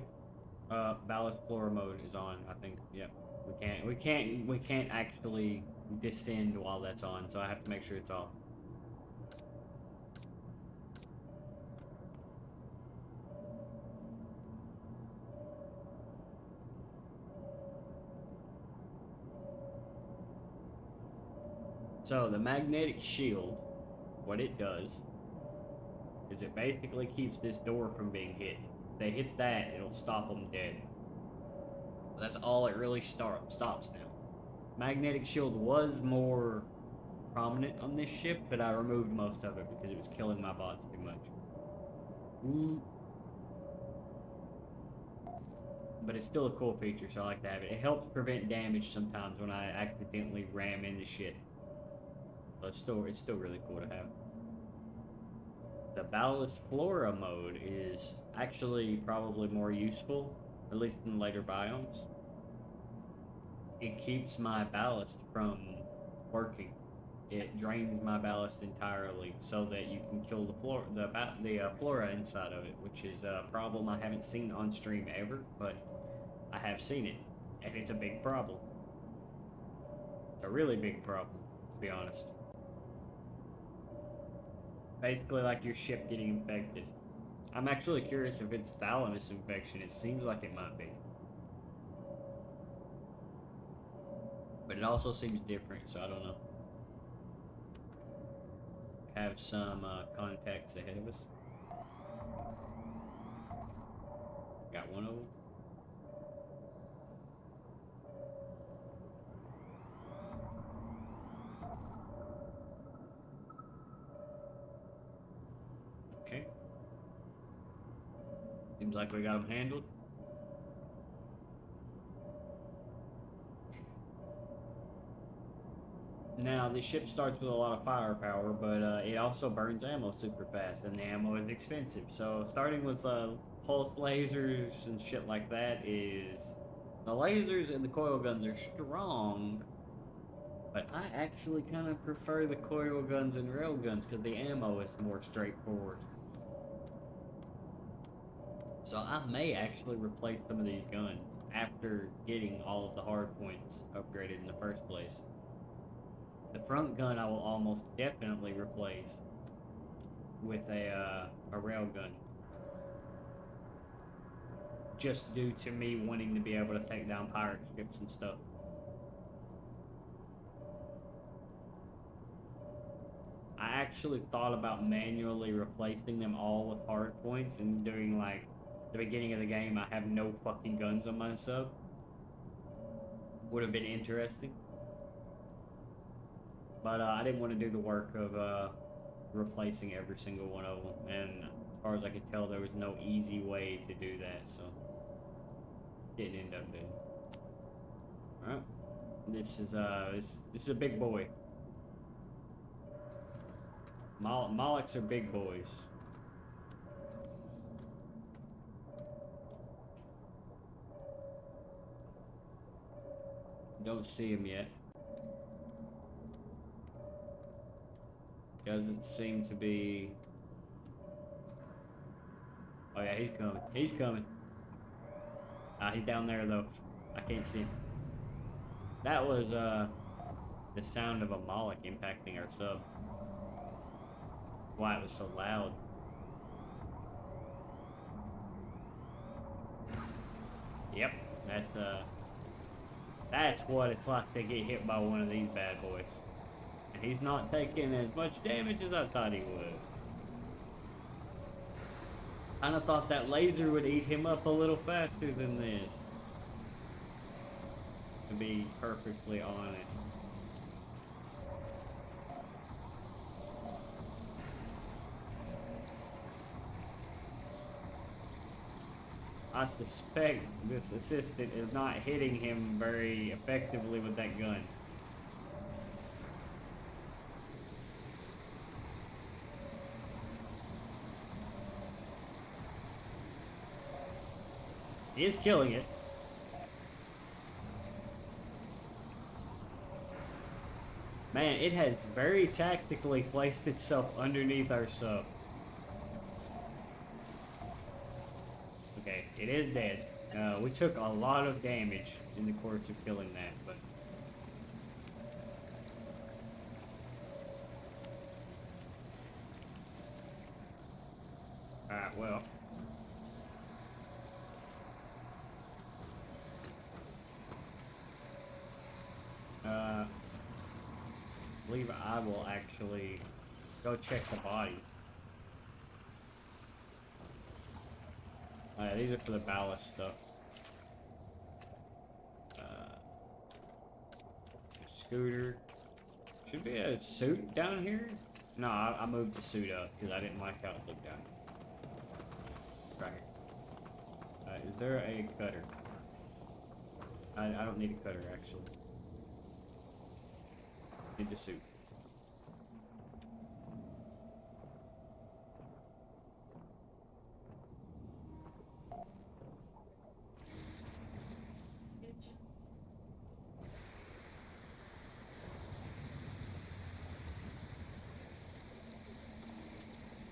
Ballast floor mode is on, I think. Yep. We can't actually descend while that's on, so I have to make sure it's off. So the magnetic shield, what it does is it basically keeps this door from being hit. If they hit that, it'll stop them dead. That's all it really stops now. Magnetic shield was more prominent on this ship, but I removed most of it because it was killing my bots too much. But it's still a cool feature, so I like to have it. It helps prevent damage sometimes when I accidentally ram into shit. So it's still really cool to have. The ballast flora mode is actually probably more useful, at least in later biomes. It keeps my ballast from working. It drains my ballast entirely so that you can kill the flora inside of it, which is a problem I haven't seen on stream ever, but I have seen it, and it's a big problem. A really big problem, to be honest. Basically like your ship getting infected. I'm actually curious if it's thalamus infection. It seems like it might be. But it also seems different, so I don't know. Have some contacts ahead of us. one of them? Okay. Seems like we got them handled. Now, the ship starts with a lot of firepower, but it also burns ammo super fast, and the ammo is expensive. So, starting with pulse lasers and shit like that is... The lasers and the coil guns are strong, but I actually kind of prefer the coil guns and rail guns because the ammo is more straightforward. So, I may actually replace some of these guns after getting all of the hard points upgraded in the first place. The front gun I will almost definitely replace with a railgun. Just due to me wanting to be able to take down pirate ships and stuff. I actually thought about manually replacing them all with hard points and doing like the beginning of the game I have no fucking guns on my sub. Would have been interesting. But I didn't want to do the work of replacing every single one of them, and as far as I could tell, there was no easy way to do that, so didn't end up doing. All right, this is a big boy. Molochs are big boys. Don't see him yet. Doesn't seem to be... Oh yeah, he's coming. He's coming. He's down there though. I can't see him. That was the sound of a Moloch impacting our sub. Why it was so loud. Yep, that's what it's like to get hit by one of these bad boys. And he's not taking as much damage as I thought he would. Kinda thought that laser would eat him up a little faster than this. To be perfectly honest. I suspect this assistant is not hitting him very effectively with that gun. He is killing it. Man, it has very tactically placed itself underneath our sub. Okay, it is dead. We took a lot of damage in the course of killing that, but... Alright, well... I believe I will actually go check the body. These are for the ballast stuff. Scooter. Should be a suit down here? No, I moved the suit up because I didn't like how it looked down here. Right here. Is there a cutter? I don't need a cutter, actually. Need the suit.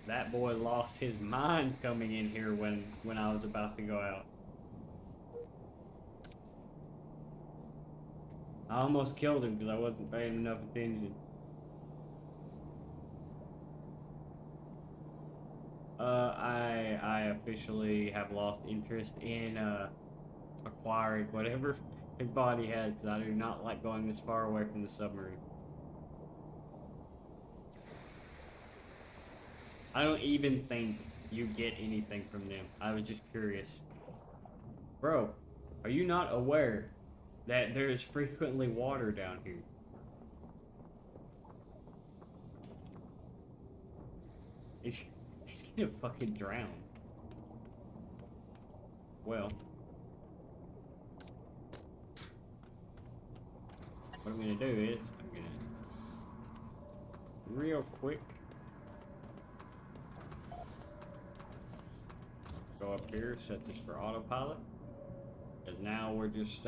That boy lost his mind coming in here when I was about to go out. I almost killed him because I wasn't paying enough attention. I officially have lost interest in acquiring whatever his body has because I do not like going this far away from the submarine. I don't even think you get anything from them. I was just curious. Bro, are you not aware that there is frequently water down here? He's, he's gonna fucking drown. Well, what I'm gonna do is, I'm gonna real quick go up here, set this for autopilot. Because now we're just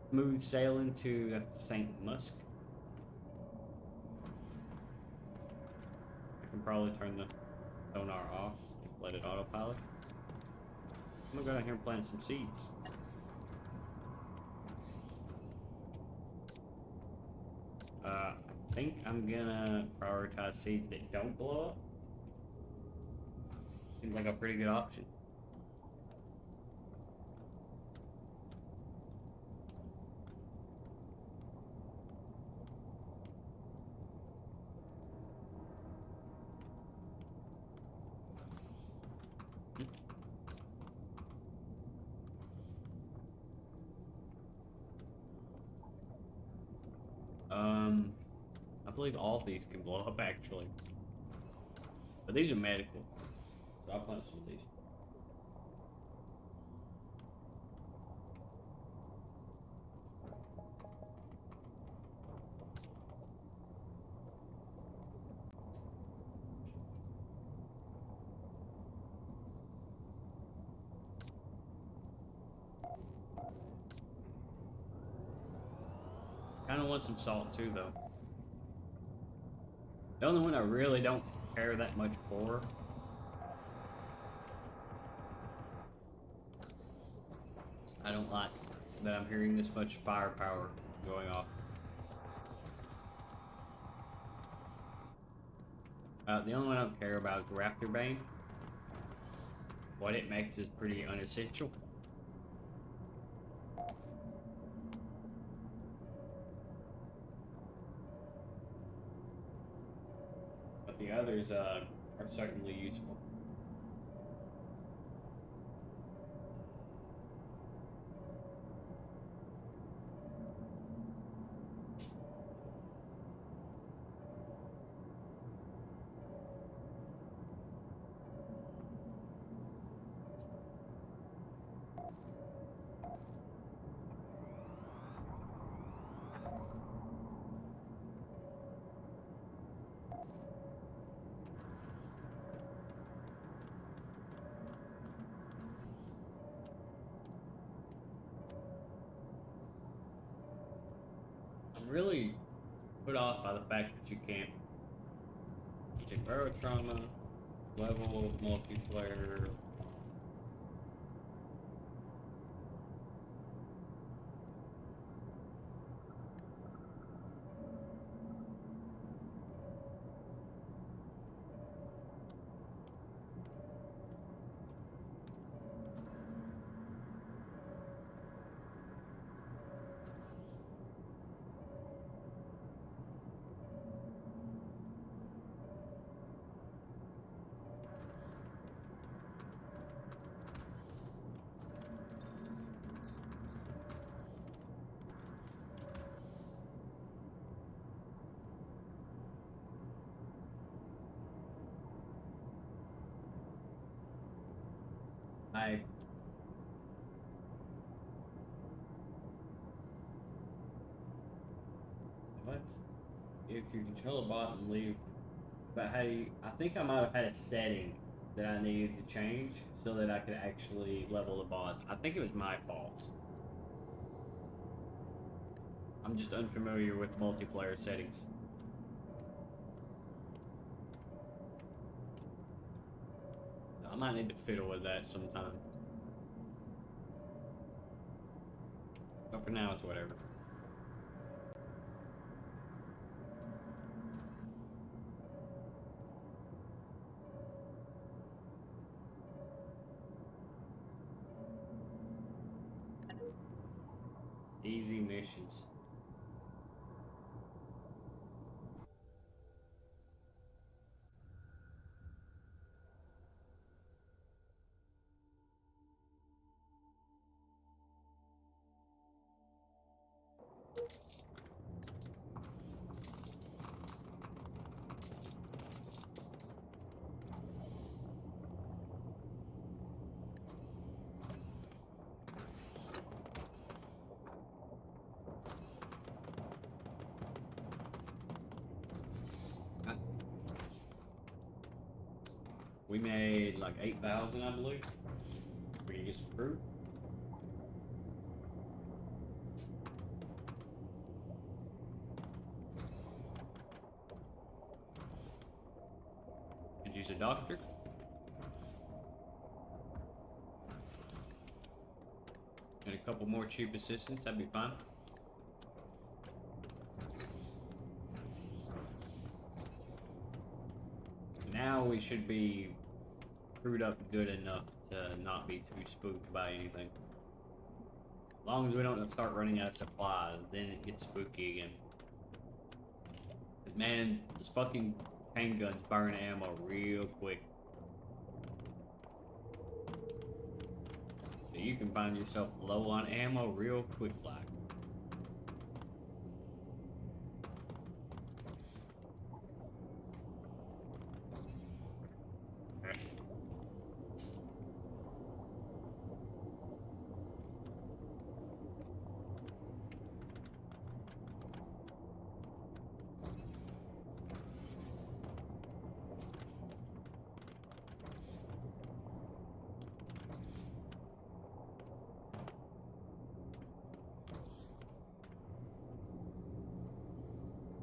smooth sailing to St. Musk. I can probably turn the sonar off, just let it autopilot. I'm gonna go down here and plant some seeds. I think I'm gonna prioritize seeds that don't blow up. Seems like a pretty good option. I believe all of these can blow up actually. But these are medical. So I'll plant some of these. Kinda want some salt too though. The only one I really don't care that much for I don't like that I'm hearing this much firepower going off. The only one I don't care about is Raptor Bane. What it makes is pretty unessential. But the others are certainly useful. I'm really put off by the fact that you can't take Barotrauma, level, multiplayer. I what? If you control a bot and leave, but how do you? I think I might have had a setting that I needed to change so that I could actually level the bots. I think it was my fault. I'm just unfamiliar with multiplayer settings. I might need to fiddle with that sometime. But for now, it's whatever. Easy missions. We made like 8,000, I believe. We can get some fruit. Could use a doctor. And a couple more cheap assistants, that'd be fine. Now we should be brewed up good enough to not be too spooked by anything. As long as we don't start running out of supplies, then it gets spooky again. Cause man, those fucking handguns burn ammo real quick. So you can find yourself low on ammo real quick like.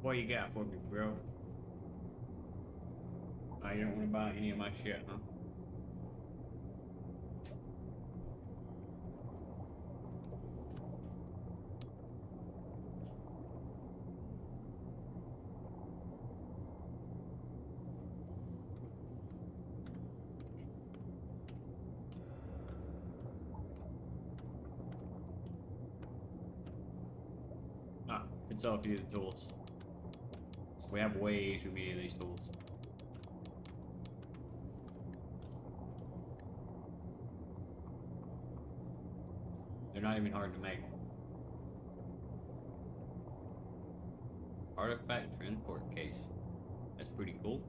What you got for me, bro? Oh, you don't want to buy any of my shit, huh? Ah, it's all for you, the tools. We have way too many of these tools. They're not even hard to make. Artifact transport case. That's pretty cool.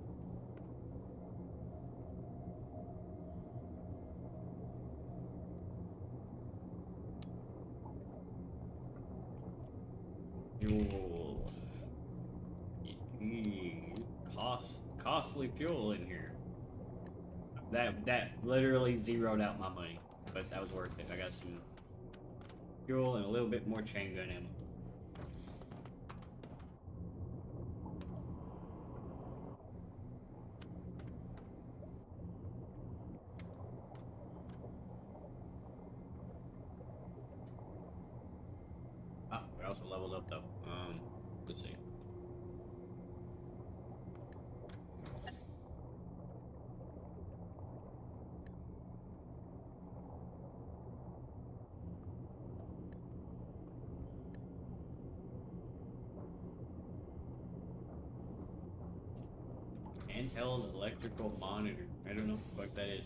Fuel. Costly fuel in here. That literally zeroed out my money, but that was worth it. I got some fuel and a little bit more chain gun ammo. Ah, we also leveled up though. Let's see. Handheld electrical monitor. I don't know what the fuck that is.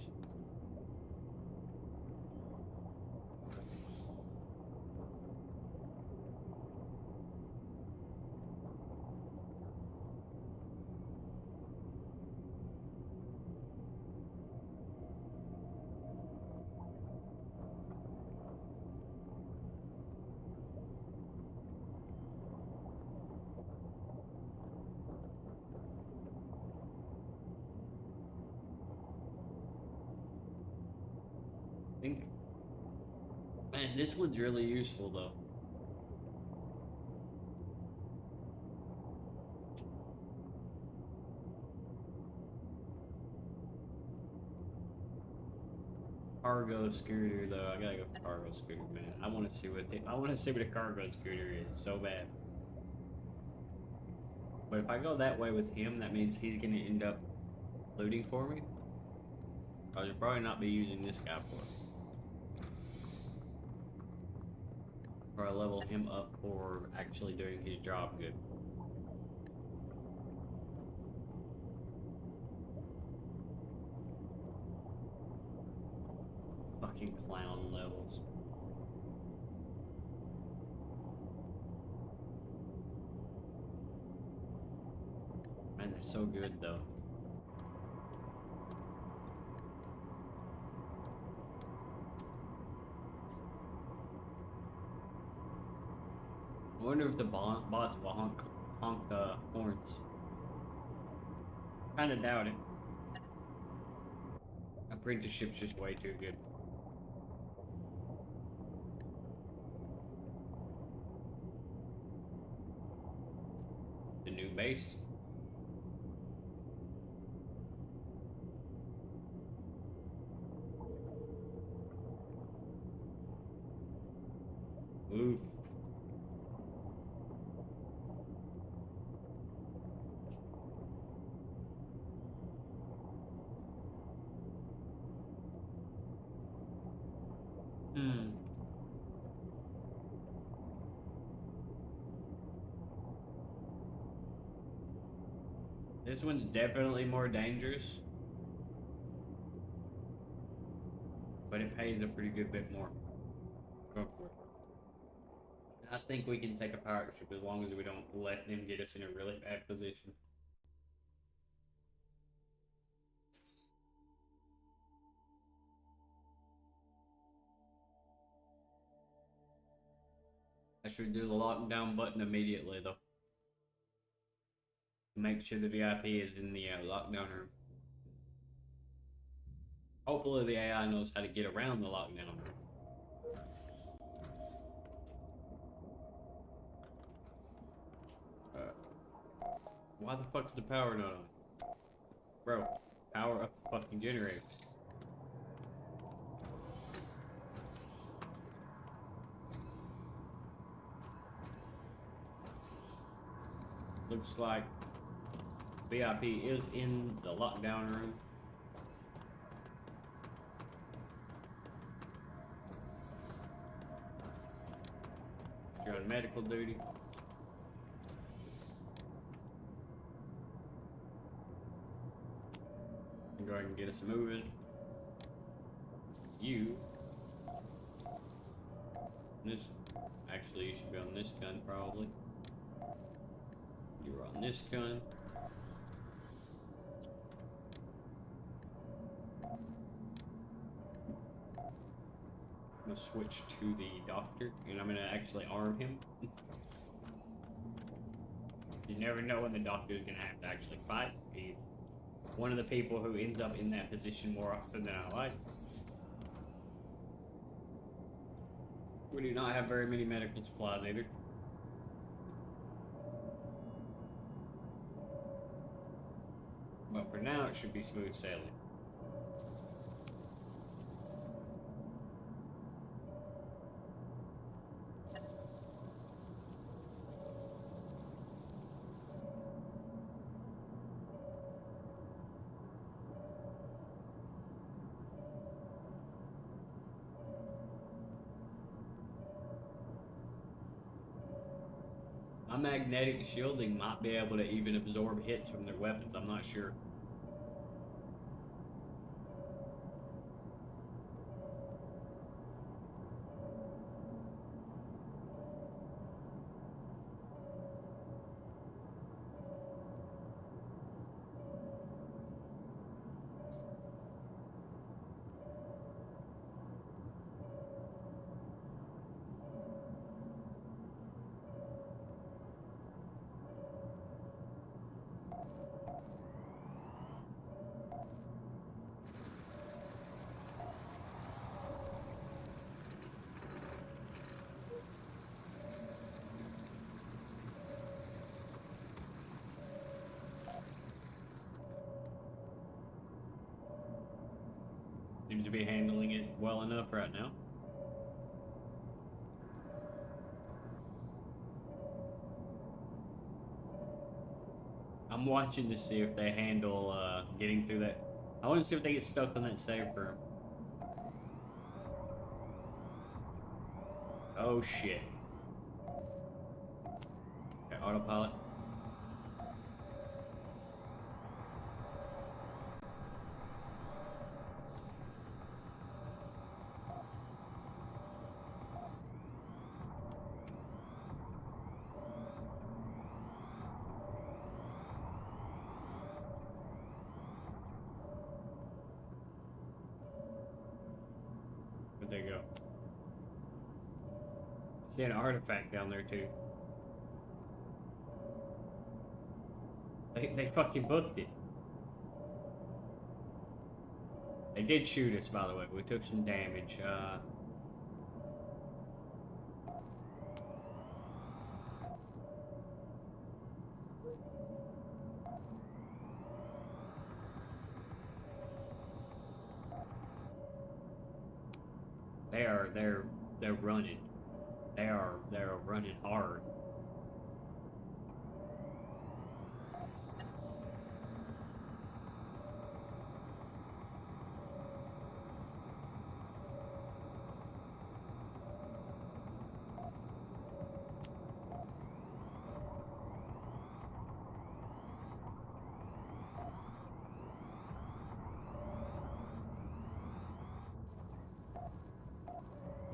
Think, man, this one's really useful though. Cargo scooter though. I gotta go for cargo scooter, man. I want to see what a cargo scooter is so bad. But if I go that way with him, that means he's gonna end up looting for me. I should probably not be using this guy for it. Or I level him up for actually doing his job good. Fucking clown levels. Man, they're so good though. I wonder if the bots will honk the horns. Kinda doubt it. Apprenticeship's just way too good. The new base. Oof. Hmm. This one's definitely more dangerous, but it pays a pretty good bit more. Go for it. I think we can take a pirate ship as long as we don't let them get us in a really bad position. I should do the lockdown button immediately, though. Make sure the VIP is in the lockdown room. Hopefully the AI knows how to get around the lockdown room. Why the fuck is the power not on? Bro, power up the fucking generator. Looks like VIP is in the lockdown room. You're on medical duty. Go ahead and get us moving. You. This. Actually, you should be on this gun, probably. You're on this gun. I'm gonna switch to the doctor, and I'm gonna actually arm him. You never know when the doctor's gonna have to actually fight. He's one of the people who ends up in that position more often than I like. We do not have very many medical supplies either. But for now, it should be smooth sailing. My magnetic shielding might be able to even absorb hits from their weapons. I'm not sure. Seems to be handling it well enough right now. I'm watching to see if they handle getting through that. I want to see if they get stuck on that safe room. Oh shit. Okay, autopilot. Where'd they go? See an artifact down there too. They fucking booked it. They did shoot us, by the way. We took some damage. They're running. They're running hard.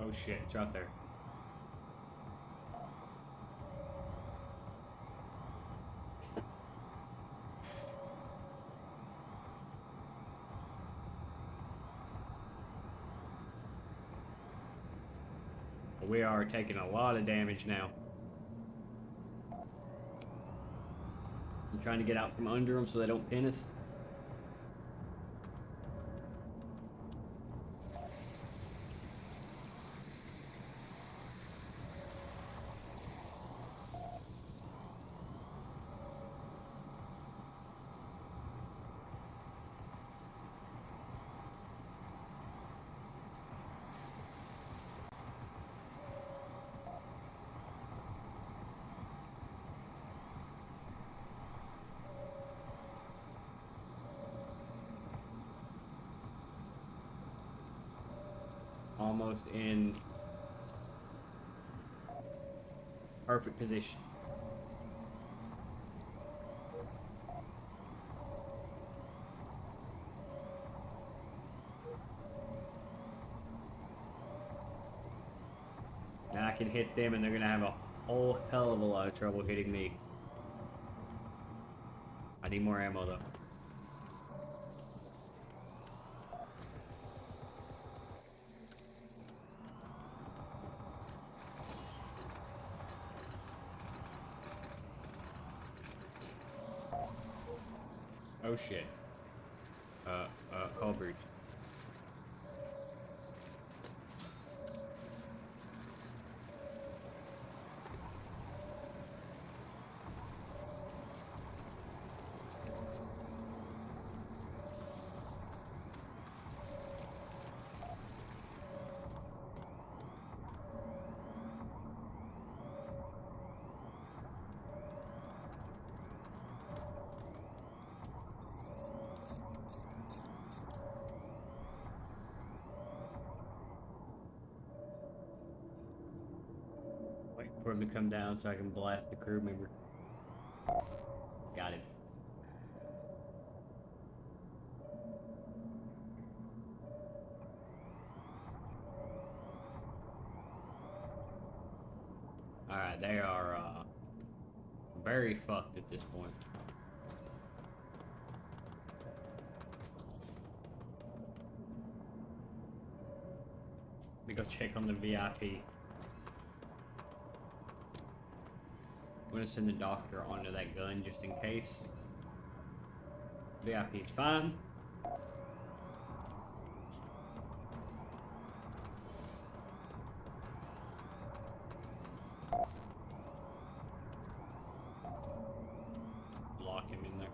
Oh shit, it's out there. We are taking a lot of damage now. I'm trying to get out from under them so they don't pin us. Almost in perfect position. Now I can hit them and they're gonna have a whole hell of a lot of trouble hitting me. I need more ammo though. Oh shit. Hull breach. Wait for him to come down so I can blast the crew member. Got it. Alright, they are very fucked at this point. Let me go check on the VIP. I'm gonna send the doctor onto that gun just in case. VIP's fine. Lock him in there.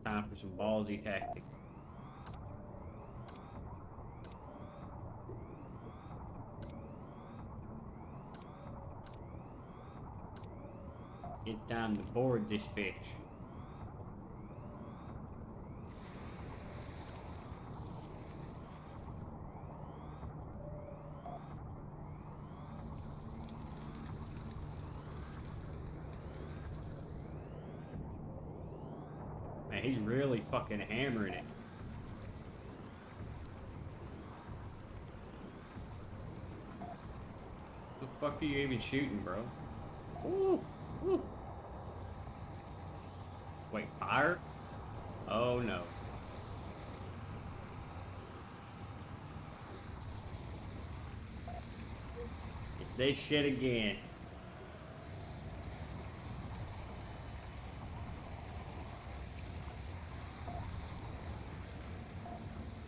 Time for some ballsy tactics. It's time to board this bitch. Man, he's really fucking hammering it. The fuck are you even shooting, bro? Ooh, ooh. Wait, fire? Oh no. It's this shit again.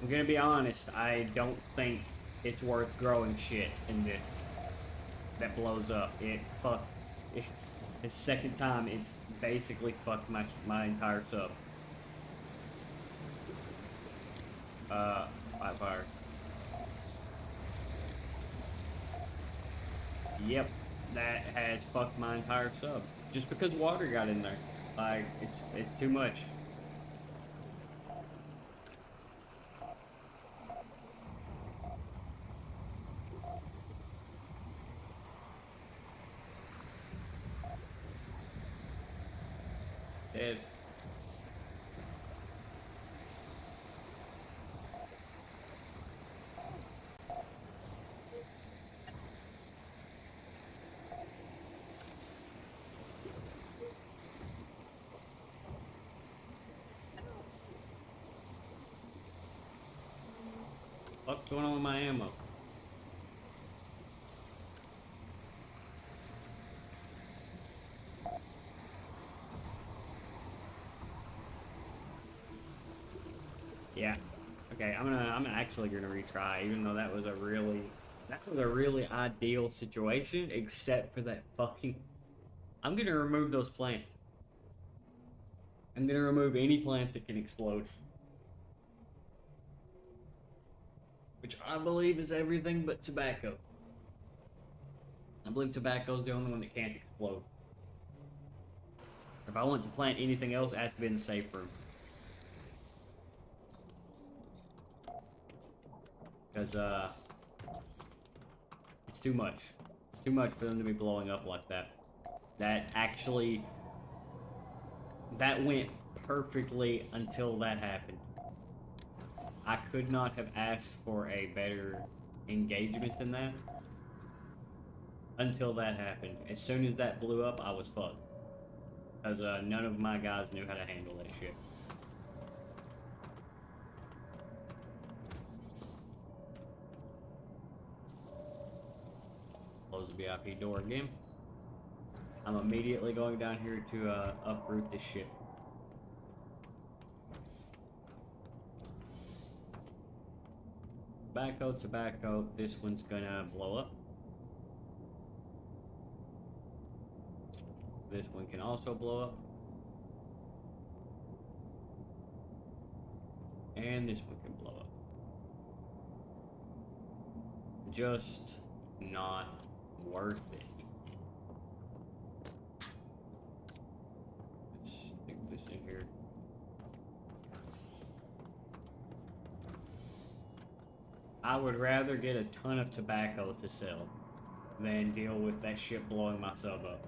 I'm gonna be honest, I don't think it's worth growing shit in this that blows up. It's the second time it's basically fucked my entire sub. Hot fire. Yep, that has fucked my entire sub. Just because water got in there. Like, it's too much. Dead. What's going on with my ammo? Yeah. Okay, I'm actually gonna retry, even though that was a really ideal situation, except for that fucking. I'm gonna remove those plants. I'm gonna remove any plant that can explode, which I believe is everything but tobacco. I believe tobacco is the only one that can't explode. If I want to plant anything else, it has to be in the safe room. Because, it's too much. It's too much for them to be blowing up like that. That went perfectly until that happened. I could not have asked for a better engagement than that until that happened. As soon as that blew up, I was fucked. Because none of my guys knew how to handle that shit. Close the VIP door again. I'm immediately going down here to uproot this shit. Tobacco. This one's gonna blow up. This one can also blow up. And this one can blow up. Just not worth it. Let's stick this in here. I would rather get a ton of tobacco to sell than deal with that shit blowing my sub up.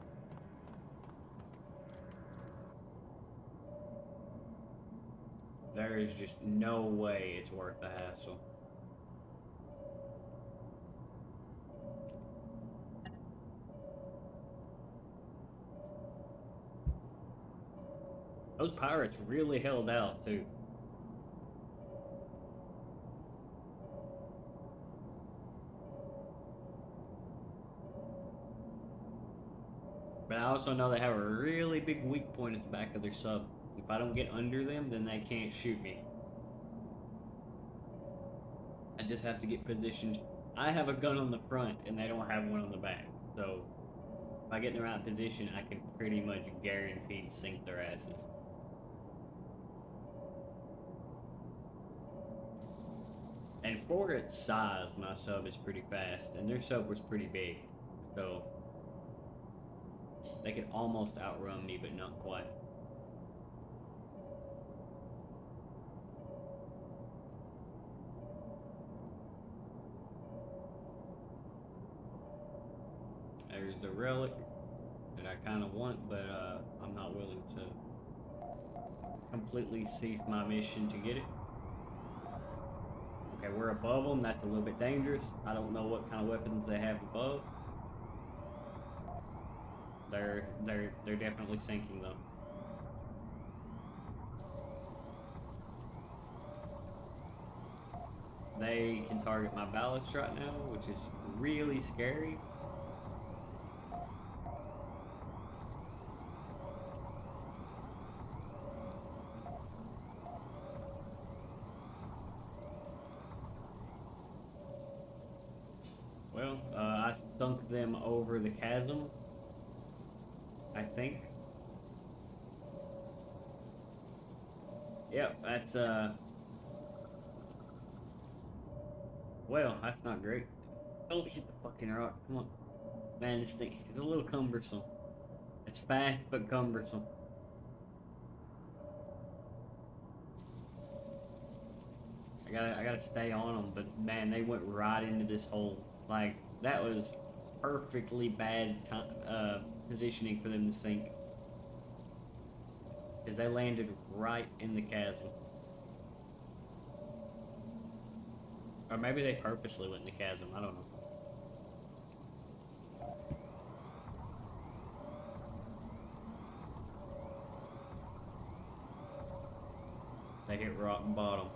There is just no way it's worth the hassle. Those pirates really held out, too. But I also know they have a really big weak point at the back of their sub. If I don't get under them, then they can't shoot me. I just have to get positioned. I have a gun on the front, and they don't have one on the back. So, if I get in the right position, I can pretty much guaranteed sink their asses. And for its size, my sub is pretty fast, and their sub was pretty big. So, they could almost outrun me, but not quite. There's the relic that I kind of want, but I'm not willing to completely cease my mission to get it. Okay, we're above them. That's a little bit dangerous. I don't know what kind of weapons they have above. They're definitely sinking though. They can target my ballast right now, which is really scary. Well, I sunk them over the chasm, I think. Yep, that's well, that's not great. Don't hit the fucking rock. Come on. Man, this thing is a little cumbersome. It's fast but cumbersome. I gotta stay on them, but man, they went right into this hole. Like that was perfectly bad positioning for them to sink, because they landed right in the chasm. Or maybe they purposely went in the chasm. I don't know. They hit rock bottom.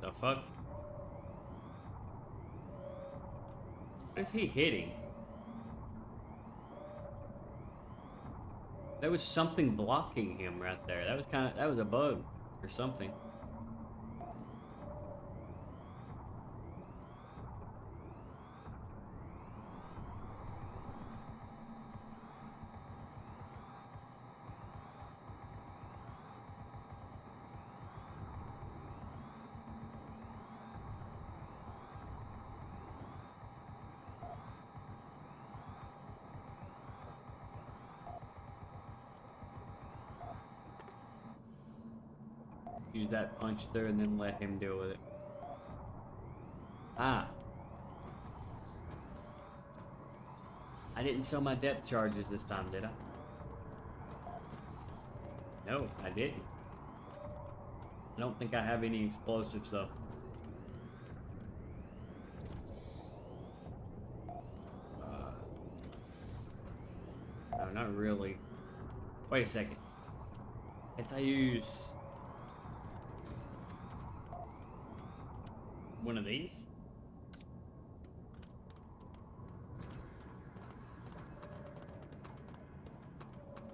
The fuck? What is he hitting? There was something blocking him right there. That was a bug or something. Use that punch there and then let him deal with it. Ah. I didn't sell my depth charges this time, did I? No, I didn't. I don't think I have any explosives though. No, not really. Wait a second. Can't I use one of these?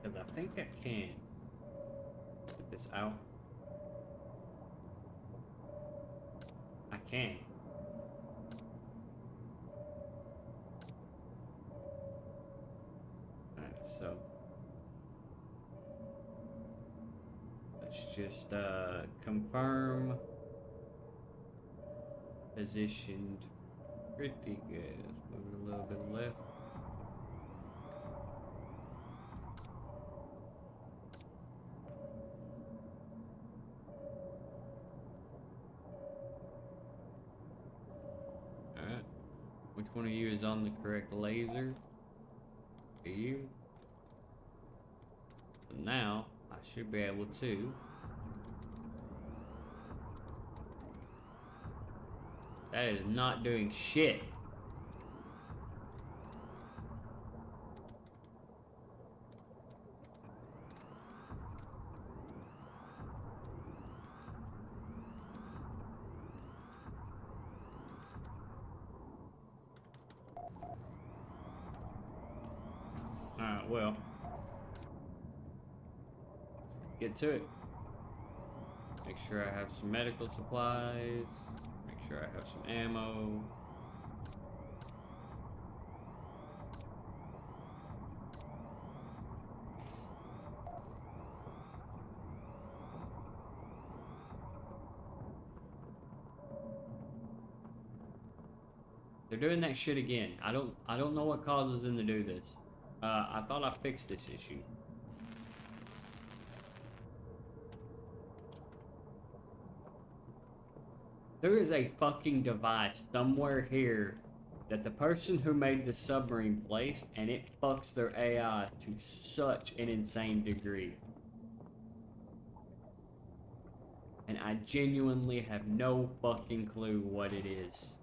Because I think I can. Get this out. I can. Alright, so let's just confirm positioned pretty good. Let's move it a little bit left. Alright. Which one of you is on the correct laser? You. So now I should be able to that is not doing shit. Alright, well. Get to it. Make sure I have some medical supplies. Make sure I have some ammo. They're doing that shit again. I don't know what causes them to do this. I thought I fixed this issue. There is a fucking device somewhere here that the person who made the submarine placed, and it fucks their AI to such an insane degree. And I genuinely have no fucking clue what it is.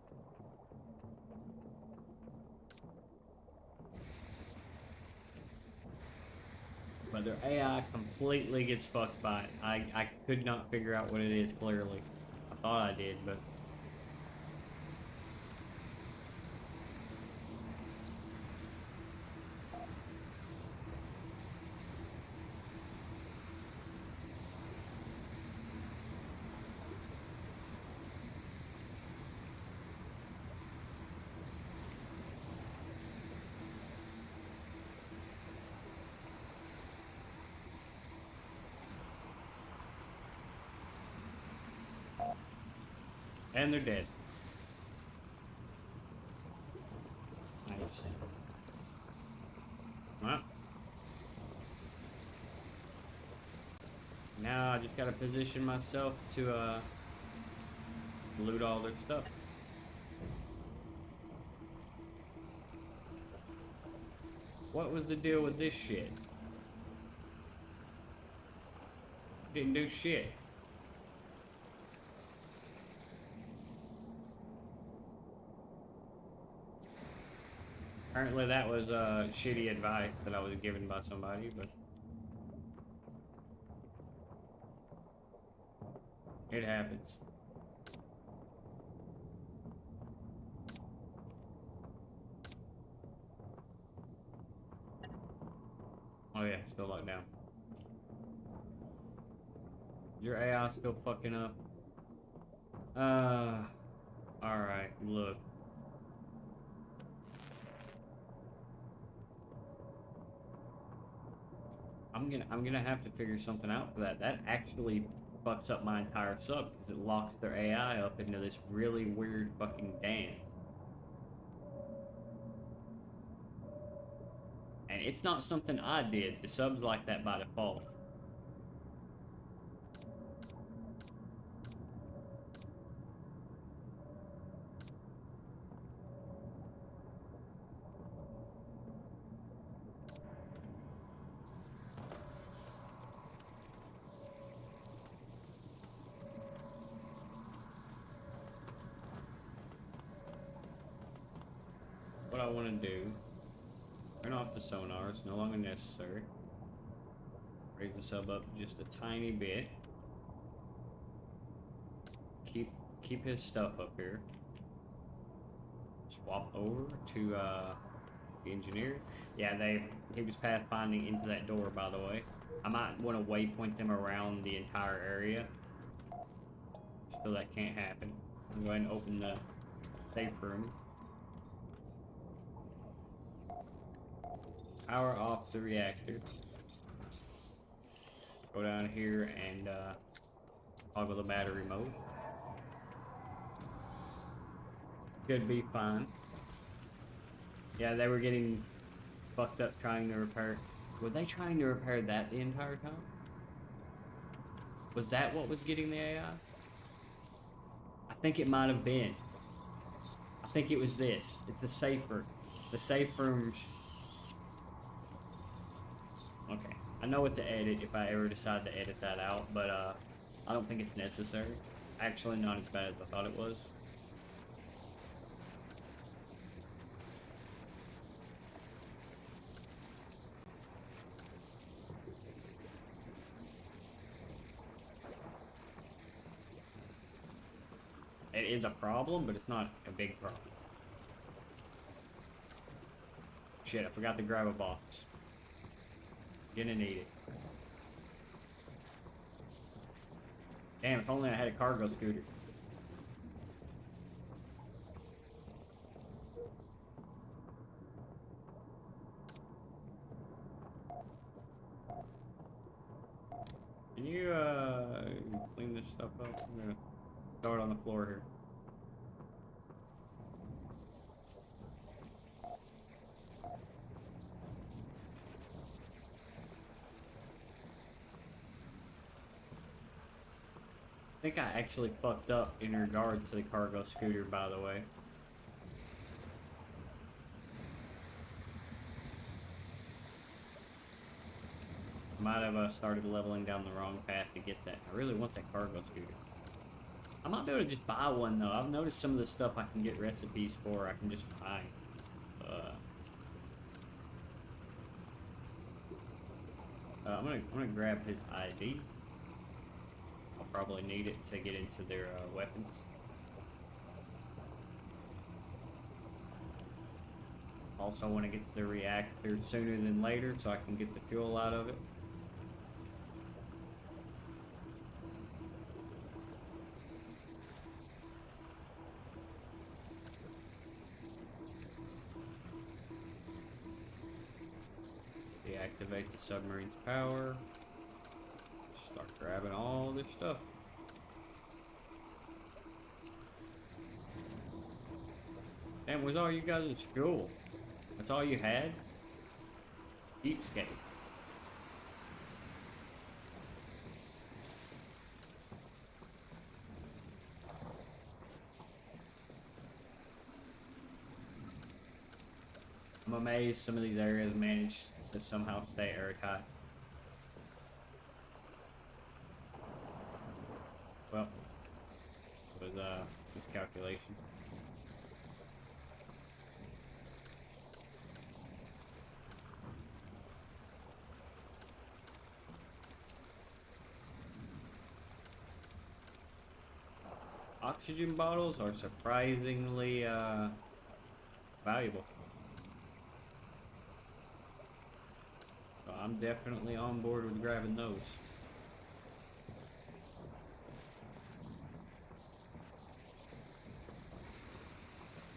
But their AI completely gets fucked by it. I could not figure out what it is clearly. I thought I did, but... And they're dead. Nice. Well. Now I just gotta position myself to loot all their stuff. What was the deal with this shit? Didn't do shit. Apparently that was shitty advice that I was given by somebody, but it happens. Oh yeah, still locked down. Is your AI still fucking up? Alright, look. I'm gonna have to figure something out for that. That actually fucks up my entire sub because it locks their AI up into this really weird fucking dance. And it's not something I did. The sub's like that by default. What I want to do, turn off the sonar, it's no longer necessary. Raise the sub up just a tiny bit. Keep his stuff up here. Swap over to the engineer. Yeah, he was pathfinding into that door, by the way. I might want to waypoint them around the entire area, so that can't happen. I'm going to open the safe room. Power off the reactor. Go down here and toggle the battery mode. Should be fine. Yeah, they were getting fucked up trying to repair. Were they trying to repair that the entire time? Was that what was getting the AI? I think it might have been. I think it was this. It's the safer. The safe rooms. Okay. I know what to edit if I ever decide to edit that out, but I don't think it's necessary. Actually, not as bad as I thought it was. It is a problem, but it's not a big problem. Shit, I forgot to grab a box. Gonna need it. Damn, if only I had a cargo scooter. Can you, clean this stuff up? I'm gonna throw it on the floor here. think I actually fucked up in regards to the cargo scooter, by the way. Might have started leveling down the wrong path to get that. I really want that cargo scooter. I might be able to just buy one though. I've noticed some of the stuff I can get recipes for, I can just buy. I'm gonna grab his ID. I'll probably need it to get into their weapons. Also want to get to the reactor sooner than later so I can get the fuel out of it. Deactivate the submarine's power. Start grabbing all this stuff. Damn, where's all you guys' fuel? That's all you had? Cheapskates. I'm amazed some of these areas manage to somehow stay airtight. Well, it was miscalculation. Oxygen bottles are surprisingly valuable. So I'm definitely on board with grabbing those.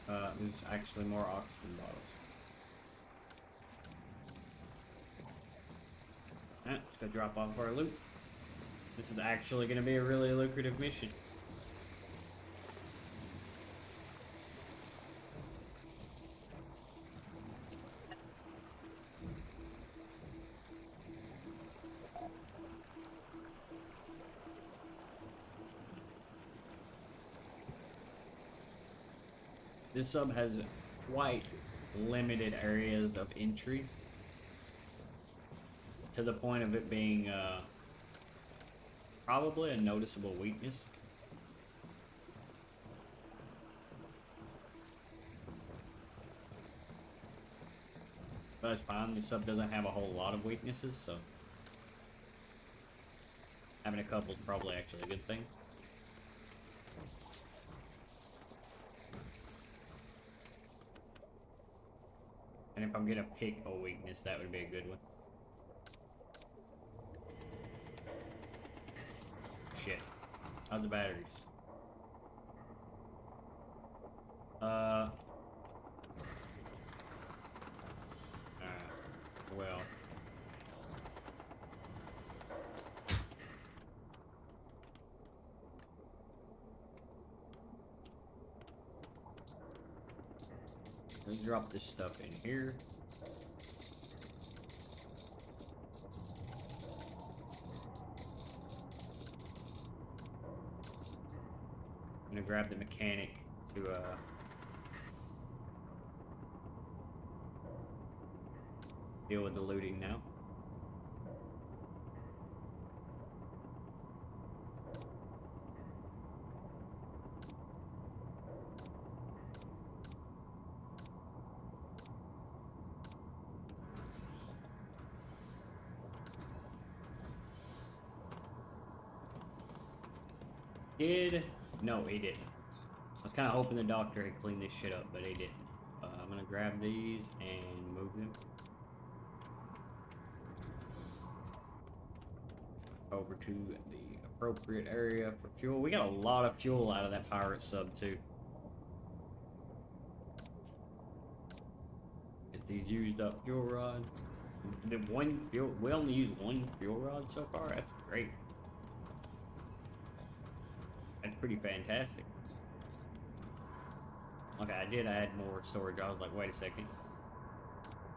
There's actually more oxygen bottles. Let's go drop off our loot. This is actually going to be a really lucrative mission. This sub has quite limited areas of entry, to the point of it being probably a noticeable weakness. But it's fine, this sub doesn't have a whole lot of weaknesses, so having a couple is probably actually a good thing. And if I'm gonna pick a weakness, that would be a good one. Shit. How's the batteries? Well. Let's drop this stuff in here. I'm gonna grab the mechanic to deal with the looting now. No, he didn't. I was kind of hoping the doctor had cleaned this shit up, but he didn't. I'm gonna grab these and move them over to the appropriate area for fuel. We got a lot of fuel out of that pirate sub too. Get these used up fuel rods. We only used one fuel rod so far. That's great. That's pretty fantastic. Okay, I did add more storage. I was like, wait a second.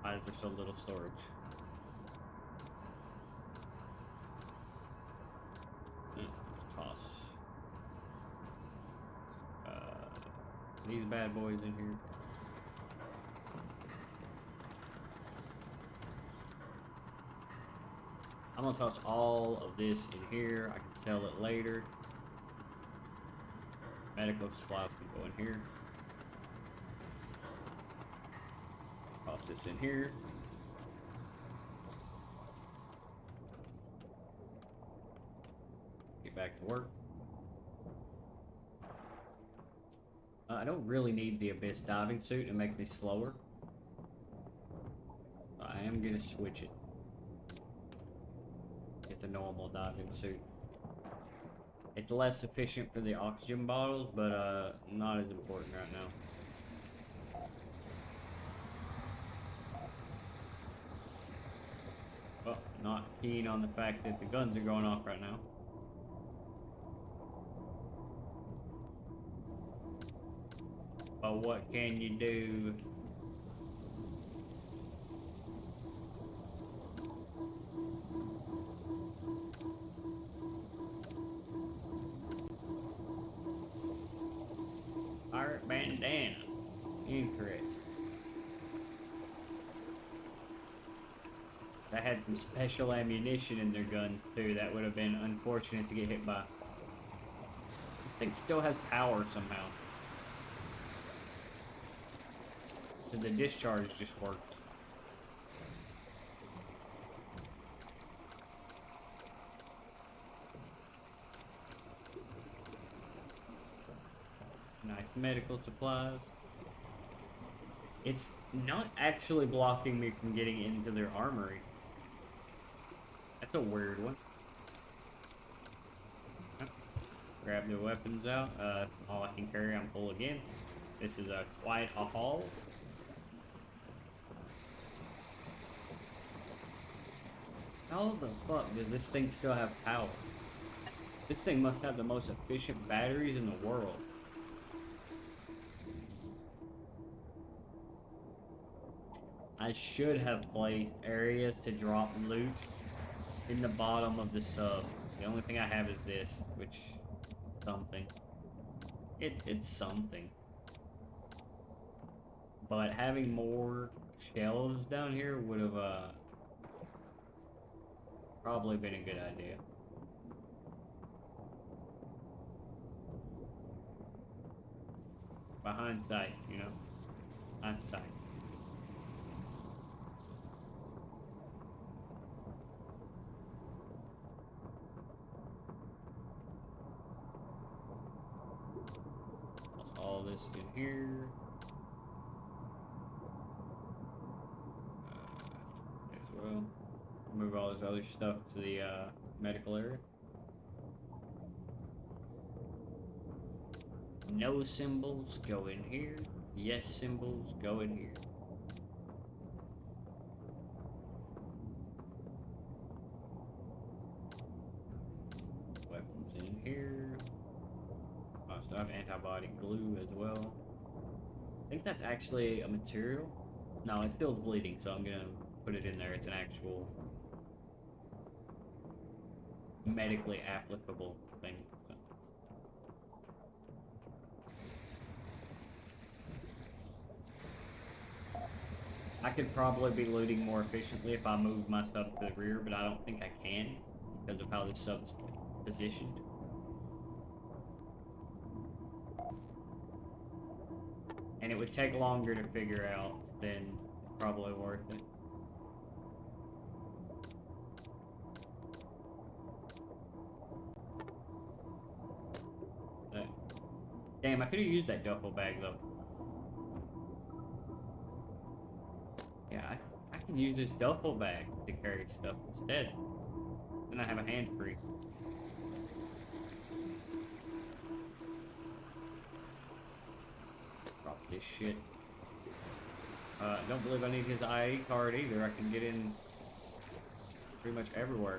Why is there so little storage? Toss. these bad boys in here. I'm gonna toss all of this in here. I can sell it later. Medical supplies can go in here. Toss this in here. Get back to work. I don't really need the Abyss diving suit. It makes me slower. I am gonna switch it. Get the normal diving suit. It's less efficient for the oxygen bottles, but not as important right now. Well, not keen on the fact that the guns are going off right now. But what can you do? Pirate bandana. Interesting. They had some special ammunition in their guns too. That would have been unfortunate to get hit by. This thing still has power somehow. So the discharge just worked. Nice medical supplies. It's not actually blocking me from getting into their armory. That's a weird one. Grab the weapons out. That's all I can carry. I'm full again. This is quite a haul. How the fuck does this thing still have power? This thing must have the most efficient batteries in the world. I should have placed areas to drop loot in the bottom of the sub. The only thing I have is this, which something. It's something. But having more shelves down here would have probably been a good idea. Behind sight, you know? Behind sight. All this in here. As well. Move all this other stuff to the medical area. No symbols go in here. Yes symbols go in here. Weapons in here. I still have antibiotic glue as well. I think that's actually a material. No, it feels bleeding, so I'm gonna put it in there. It's an actual medically applicable thing. I could probably be looting more efficiently if I moved my sub to the rear, but I don't think I can because of how this sub's positioned. And it would take longer to figure out than probably worth it. Damn, I could have used that duffel bag though. Yeah, I can use this duffel bag to carry stuff instead. Then I have a hand free. Drop this shit. Don't believe I need his ID card either. I can get in pretty much everywhere.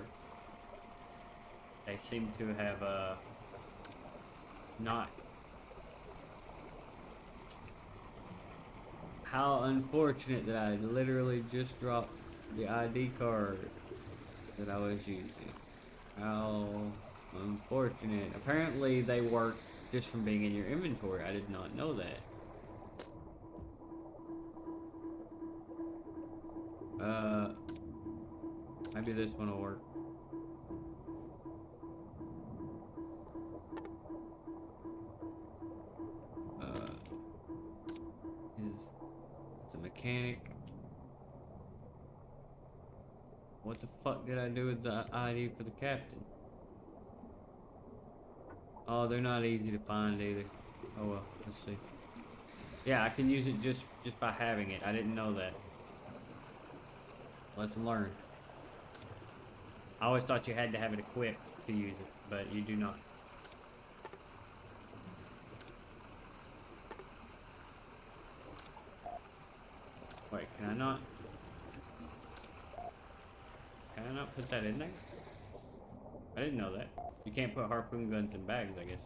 They seem to have not. How unfortunate that I literally just dropped the ID card that I was using. How unfortunate. Apparently they work just from being in your inventory. I did not know that. Maybe this one will work. It's a mechanic. What the fuck did I do with the ID for the captain? Oh, they're not easy to find either. Oh well, let's see. Yeah, I can use it just by having it. I didn't know that. Let's learn. I always thought you had to have it equipped to use it, but you do not. Wait, can I not? Can I not put that in there? I didn't know that. You can't put harpoon guns in bags, I guess.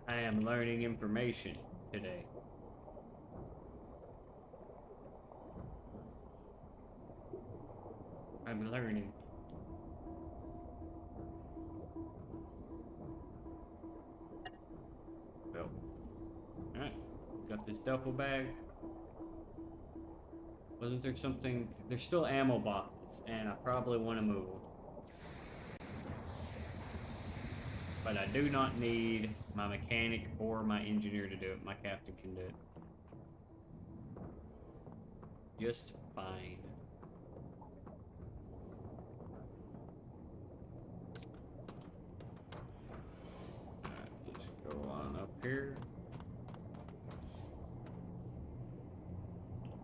I am learning information today. I'm learning. So, alright. Got this duffel bag. Wasn't there something? There's still ammo boxes, and I probably want to move them. But I do not need my mechanic or my engineer to do it. My captain can do it. Just fine. Alright, let's go on up here.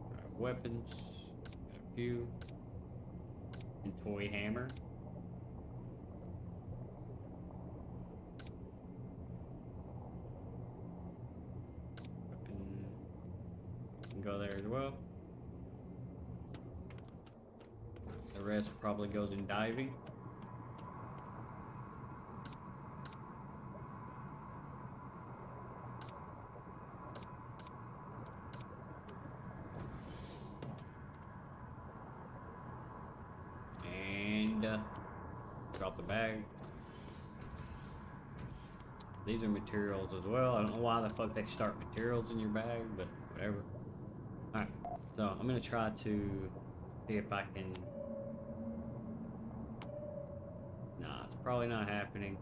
Alright, weapons. Got a few. And toy hammer. Can go there as well. The rest probably goes in diving. And drop the bag. These are materials as well. I don't know why the fuck they start materials in your bag, but whatever. Alright, so I'm gonna try to see if I can... Nah, it's probably not happening.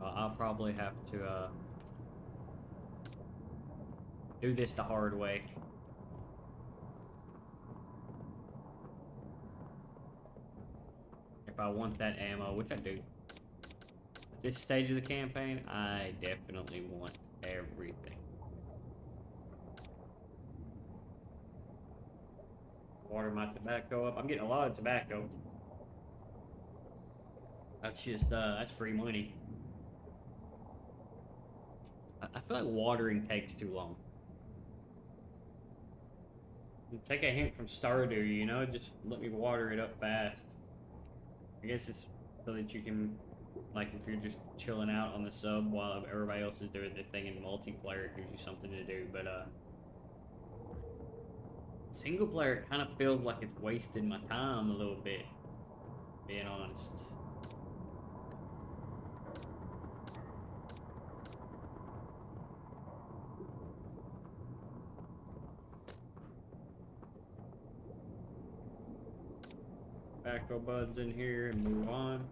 I'll probably have to do this the hard way. If I want that ammo, which I do. At this stage of the campaign, I definitely want everything. Water my tobacco up. I'm getting a lot of tobacco. That's just, that's free money. I feel like watering takes too long. Take a hint from Stardew, you know? Just let me water it up fast. I guess it's so that you can, like, if you're just chilling out on the sub while everybody else is doing their thing in multiplayer, it gives you something to do, but, single player kind of feels like it's wasting my time a little bit, being honest. Tobacco buds in here and move on.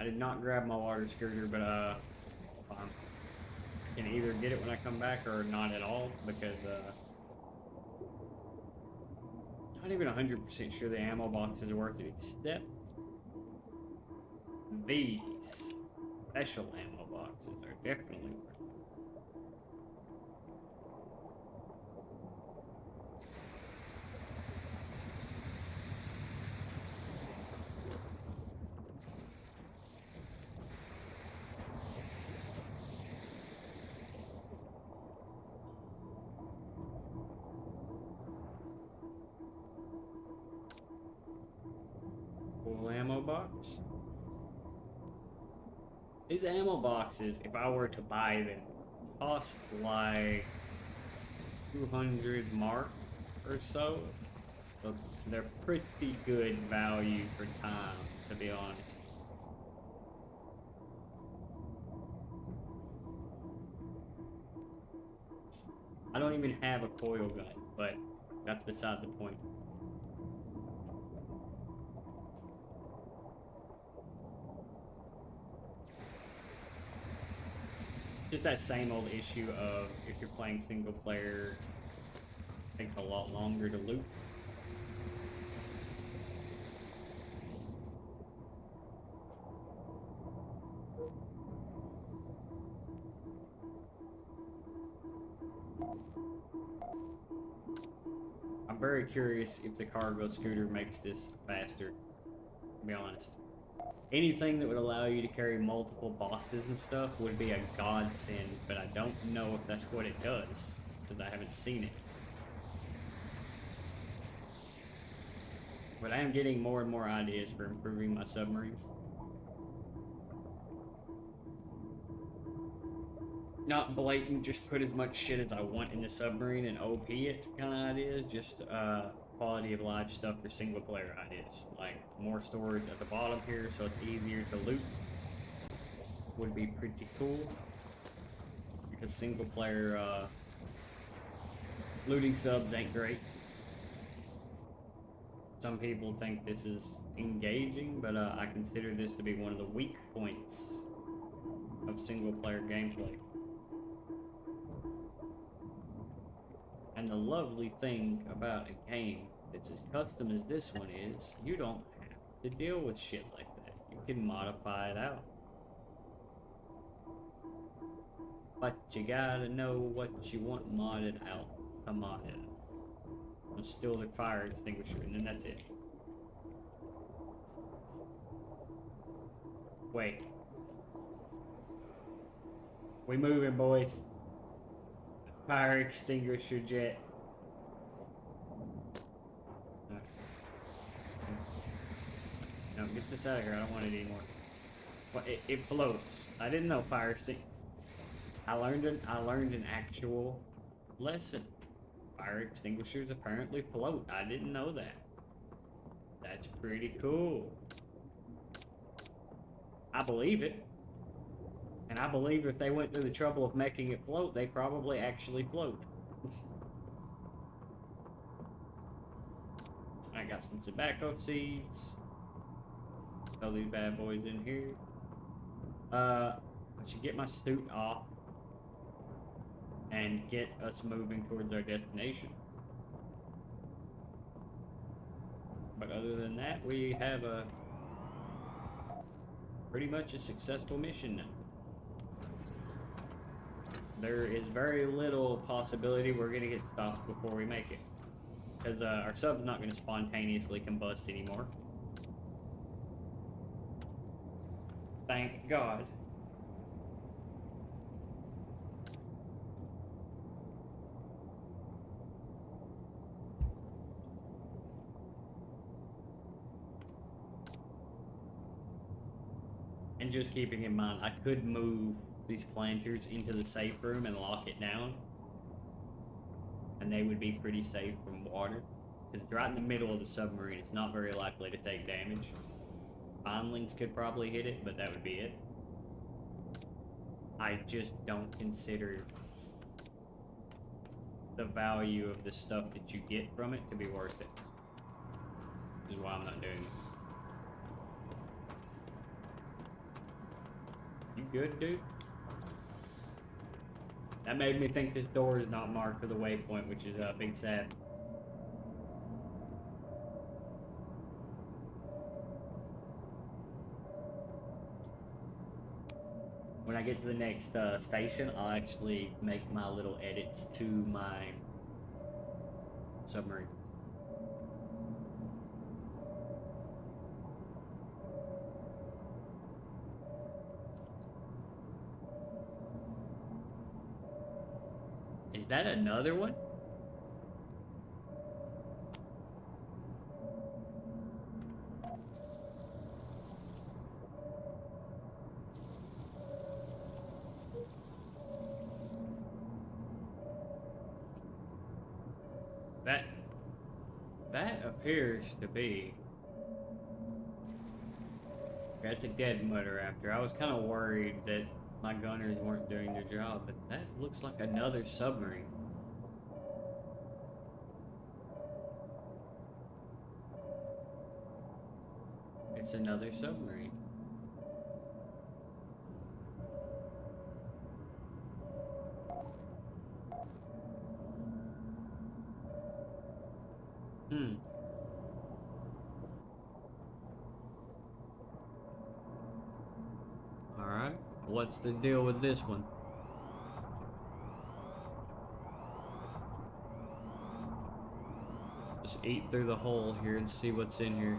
I did not grab my water skirter, but I can either get it when I come back or not at all, because not even 100% sure the ammo boxes are worth it, except these special ammo boxes are definitely worth it. Full ammo box. These ammo boxes, if I were to buy them, cost like 200 mark or so. So they're pretty good value for time, to be honest. I don't even have a coil gun, but that's beside the point. Just that same old issue of if you're playing single player, it takes a lot longer to loot. I'm very curious if the cargo scooter makes this faster, to be honest. Anything that would allow you to carry multiple boxes and stuff would be a godsend, but I don't know if that's what it does, because I haven't seen it. But I am getting more and more ideas for improving my submarines. Not blatant, just put as much shit as I want in the submarine and OP it kind of ideas, just quality of life stuff for single player ideas. Like more storage at the bottom here so it's easier to loot would be pretty cool. Because single player looting subs ain't great. Some people think this is engaging, but I consider this to be one of the weak points of single player gameplay. And the lovely thing about a game that's as custom as this one is, you don't have to deal with shit like that. You can modify it out. But you gotta know what you want modded out to mod it. I'll steal the fire extinguisher and then that's it. Wait. We moving, boys. Fire extinguisher jet. No, get this out of here. I don't want it anymore. Well, it floats. I didn't know fire extinguisher. I learned an actual lesson. Fire extinguishers apparently float. I didn't know that. That's pretty cool. I believe it. And I believe if they went through the trouble of making it float, they probably actually float. I got some tobacco seeds. Throw these bad boys in here. I should get my suit off and get us moving towards our destination. But other than that, we have a pretty much a successful mission now. There is very little possibility we're going to get stopped before we make it. Because our sub's not going to spontaneously combust anymore. Thank God. And just keeping in mind, I could move these planters into the safe room and lock it down. And they would be pretty safe from water. Because it's right in the middle of the submarine, it's not very likely to take damage. Foundlings could probably hit it, but that would be it. I just don't consider the value of the stuff that you get from it to be worth it. Which is why I'm not doing it. You good, dude? That made me think this door is not marked for the waypoint, which is a big sad. When I get to the next station, I'll actually make my little edits to my submarine. Is that another one? That appears to be... That's a dead mutter after. I was kind of worried that my gunners weren't doing their job, but that looks like another submarine. It's another submarine. Hmm. Alright. What's the deal with this one? Just eat through the hole here and see what's in here.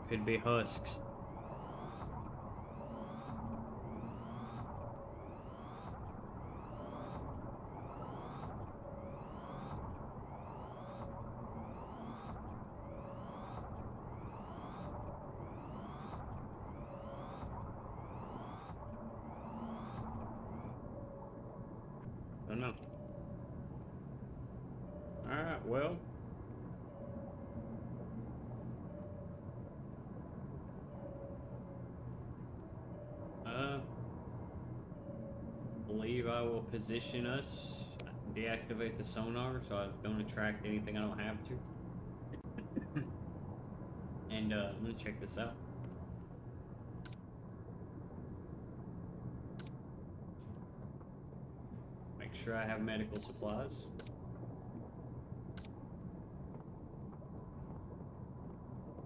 Could be husks. Don't know. Alright, well. Believe I will position us, deactivate the sonar so I don't attract anything I don't have to. And let's check this out. Make sure I have medical supplies.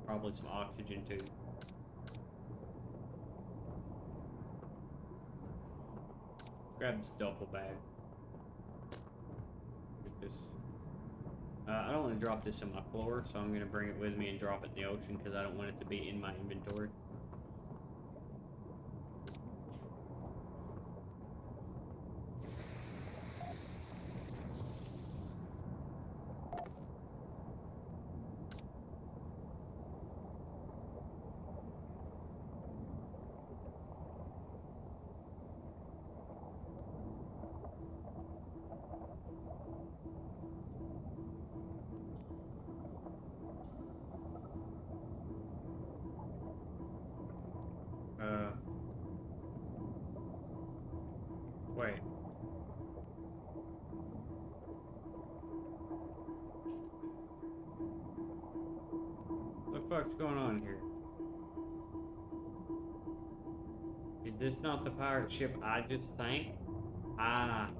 Probably some oxygen too. Grab this duffel bag. Get this. I don't want to drop this in my floor, so I'm going to bring it with me and drop it in the ocean because I don't want it to be in my inventory. Wait. What the fuck's going on here? Is this not the pirate ship I just sank? Ah.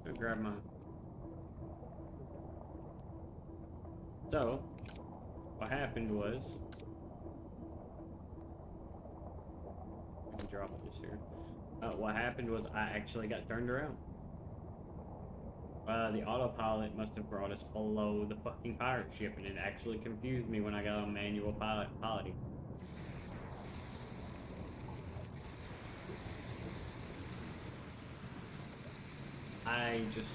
Go grab mine. So, what happened was... Let me drop this here. What happened was I actually got turned around. The autopilot must have brought us below the fucking pirate ship, and it actually confused me when I got on manual piloting. I just...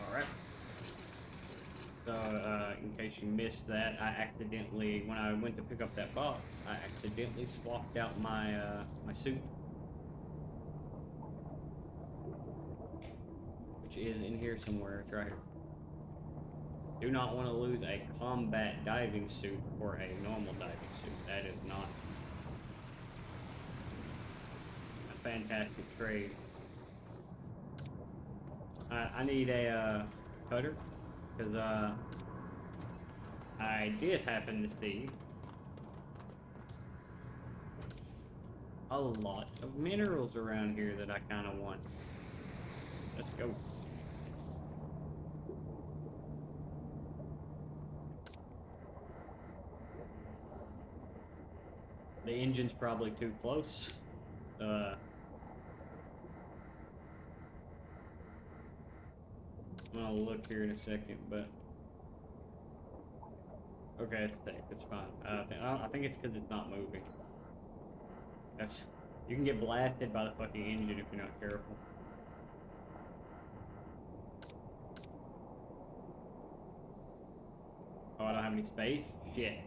Alright. So, in case you missed that, I accidentally, when I went to pick up that box, I accidentally swapped out my, my suit. Which is in here somewhere, it's right here. Do not want to lose a combat diving suit for a normal diving suit. That is not a fantastic trade. I need a cutter, because I did happen to see a lot of minerals around here that I kind of want. Let's go. The engine's probably too close. I'm gonna look here in a second, but okay, it's safe. It's fine. I think it's because it's not moving. You can get blasted by the fucking engine if you're not careful. Oh, I don't have any space? Shit.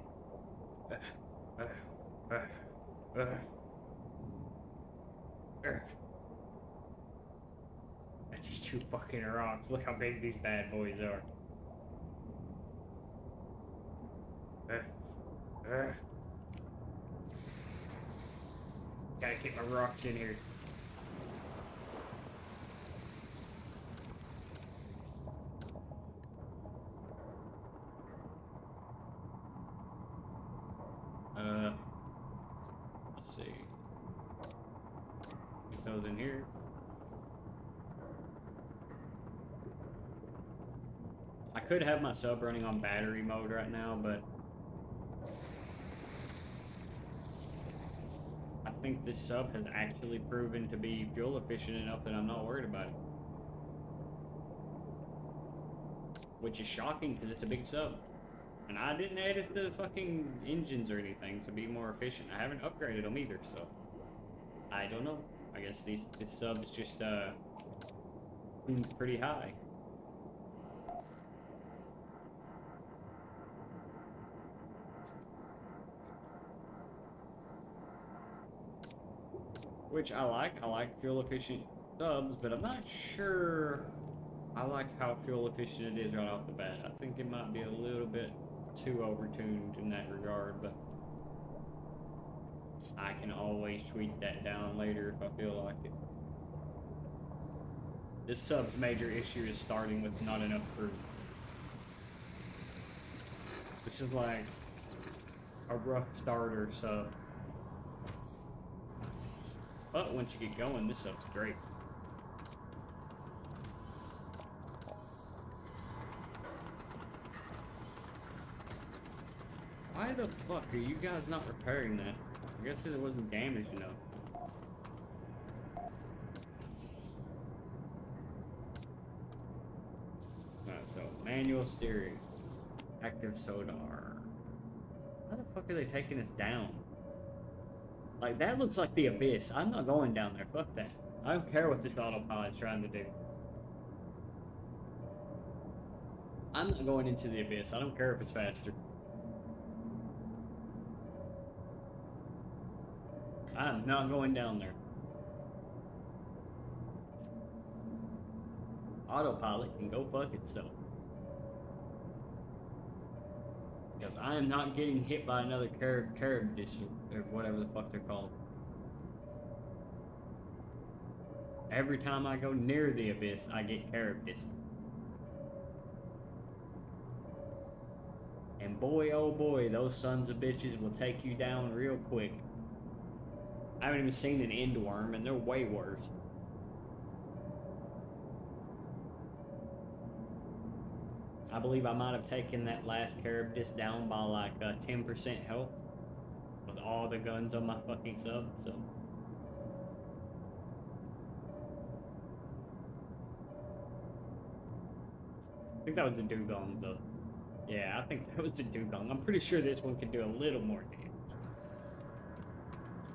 That's just two fucking rocks. Look how big these bad boys are. Gotta keep my rocks in here. Let's see. Get those in here. I could have my sub running on battery mode right now, but I think this sub has actually proven to be fuel efficient enough that I'm not worried about it. Which is shocking because it's a big sub. And I didn't edit the fucking engines or anything to be more efficient. I haven't upgraded them either, so I don't know. I guess this sub's just pretty high. Which I like. I like fuel efficient subs, but I'm not sure I like how fuel efficient it is right off the bat. I think it might be a little bit too overtuned in that regard, but I can always tweak that down later if I feel like it. This sub's major issue is starting with not enough crew. This is like a rough starter sub. But once you get going, this sub's great. Why the fuck are you guys not repairing that? I guess because it wasn't damaged enough. Alright, so manual steering. Active sonar. How the fuck are they taking us down? Like, that looks like the abyss. I'm not going down there. Fuck that. I don't care what this autopilot's trying to do. I'm not going into the abyss. I don't care if it's faster. I'm not going down there. Autopilot can go fuck itself. Because I am not getting hit by another carib dish or whatever the fuck they're called. Every time I go near the abyss, I get carib dish. And boy, oh boy, those sons of bitches will take you down real quick. I haven't even seen an end worm, and they're way worse. I believe I might have taken that last Caribdis down by like 10% health with all the guns on my fucking sub, so. I think that was the dugong, though. Yeah, I think that was the dugong. I'm pretty sure this one could do a little more damage.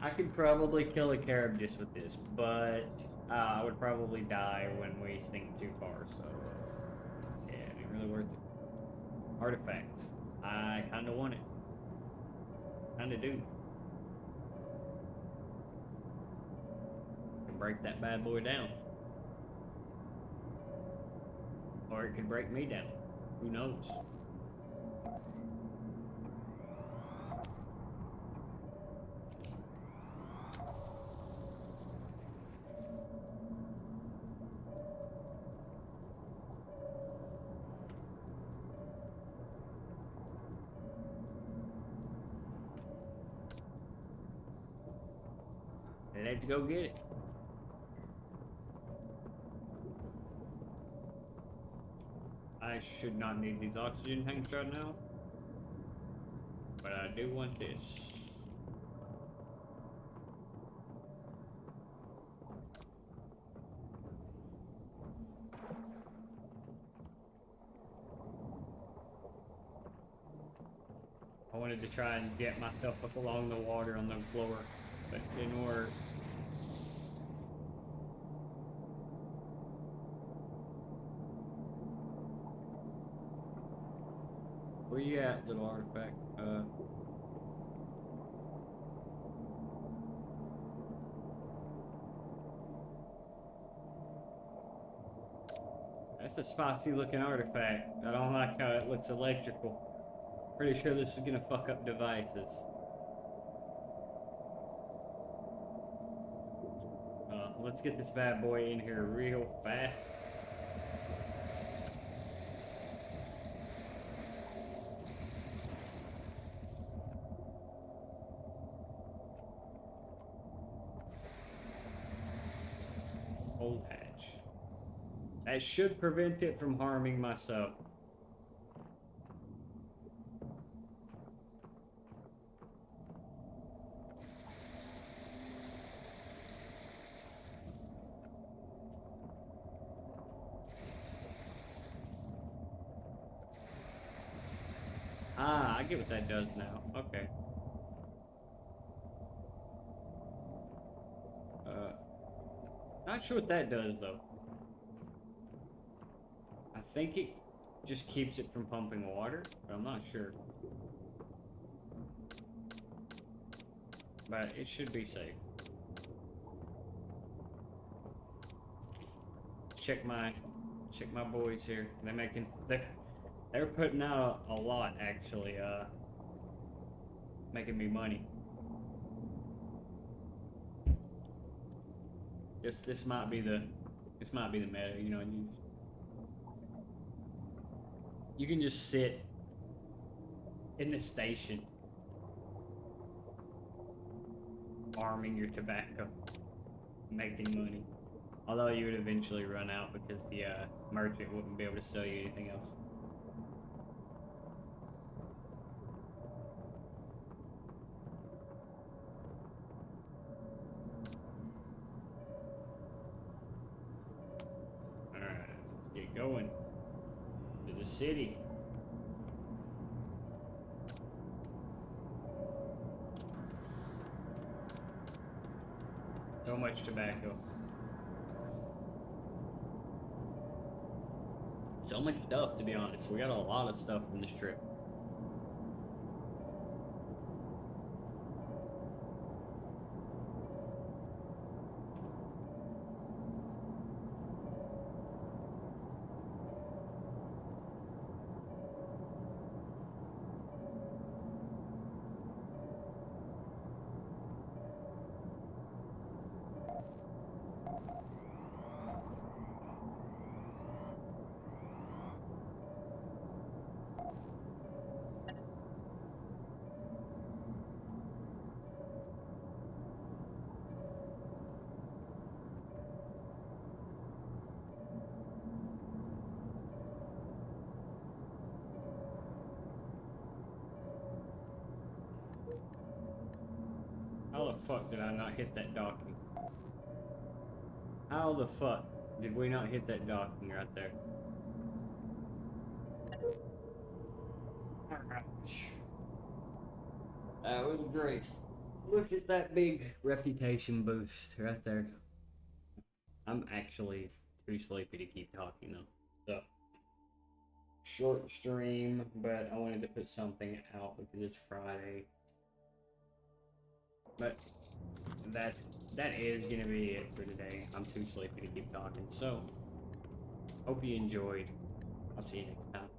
I could probably kill a Caribdis with this, but I would probably die when we sink too far, so. Yeah, it ain't really worth it. Artifact. I kinda want it. Kinda do. Can break that bad boy down. Or it could break me down. Who knows? Let's go get it. I should not need these oxygen tanks right now, but I do want this. I wanted to try and get myself up along the water on the floor, but it didn't work. Where you at, little artifact? That's a spicy looking artifact. I don't like how it looks electrical. Pretty sure this is gonna fuck up devices. Let's get this bad boy in here real fast. Old hatch. That should prevent it from harming myself. Ah, I get what that does now. Okay. Not sure what that does though. I think it just keeps it from pumping water, but I'm not sure. But it should be safe. Check my boys here. They're putting out a lot actually, making me money. This might be the meta, you know, you can just sit in the station farming your tobacco, making money. Although you would eventually run out because the merchant wouldn't be able to sell you anything else. Alright, let's get going to the city. So much tobacco. So much stuff, to be honest. We got a lot of stuff from this trip. How the fuck did I not hit that docking? How the fuck did we not hit that docking right there? That was great. Look at that big reputation boost right there. I'm actually too sleepy to keep talking though. So, short stream, but I wanted to put something out because it's Friday. But that is gonna be it for today. I'm too sleepy to keep talking. So, hope you enjoyed. I'll see you next time.